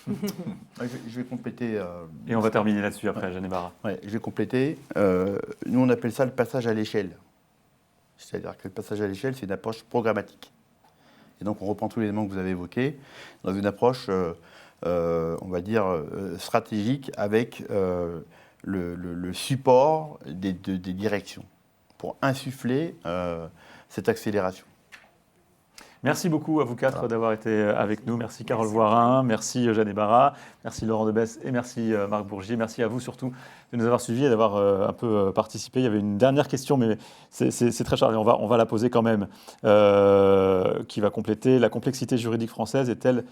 Je vais compléter. Et on va terminer là-dessus après, Jeanne Barra. Ouais, je vais compléter. Nous, on appelle ça le passage à l'échelle. C'est-à-dire que le passage à l'échelle, c'est une approche programmatique. Et donc, on reprend tous les éléments que vous avez évoqués dans une approche, on va dire, stratégique avec le support des directions pour insuffler cette accélération. Merci beaucoup à vous 4 d'avoir été avec nous. Merci Carole Voirin, merci Jeanne Barra, merci Laurent Debesse et merci Marc Bourgier. Merci à vous surtout de nous avoir suivis et d'avoir un peu participé. Il y avait une dernière question, mais c'est très chargé. On va la poser quand même, qui va compléter. La complexité juridique française est-elle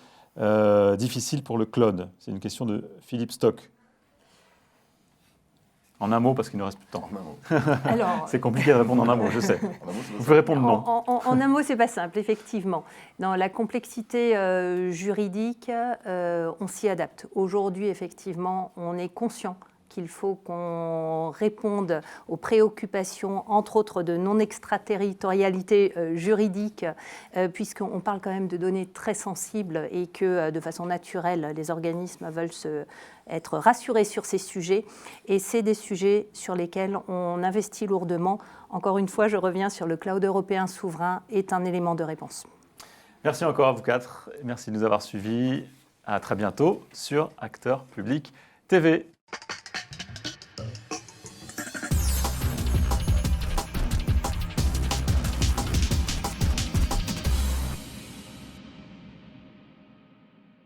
difficile pour le cloud? C'est une question de Philippe Stock. En un mot, parce qu'il ne reste plus de temps. Alors, c'est compliqué de répondre en un mot, je sais. Vous pouvez répondre non. En un mot, c'est pas simple, effectivement. Dans la complexité juridique, on s'y adapte. Aujourd'hui, effectivement, on est conscient qu'il faut qu'on réponde aux préoccupations, entre autres de non-extraterritorialité juridique, puisqu'on parle quand même de données très sensibles et que, de façon naturelle, les organismes veulent être rassurés sur ces sujets. Et c'est des sujets sur lesquels on investit lourdement. Encore une fois, je reviens sur le cloud européen souverain est un élément de réponse. Merci encore à vous 4. Merci de nous avoir suivis. À très bientôt sur Acteurs Publics TV.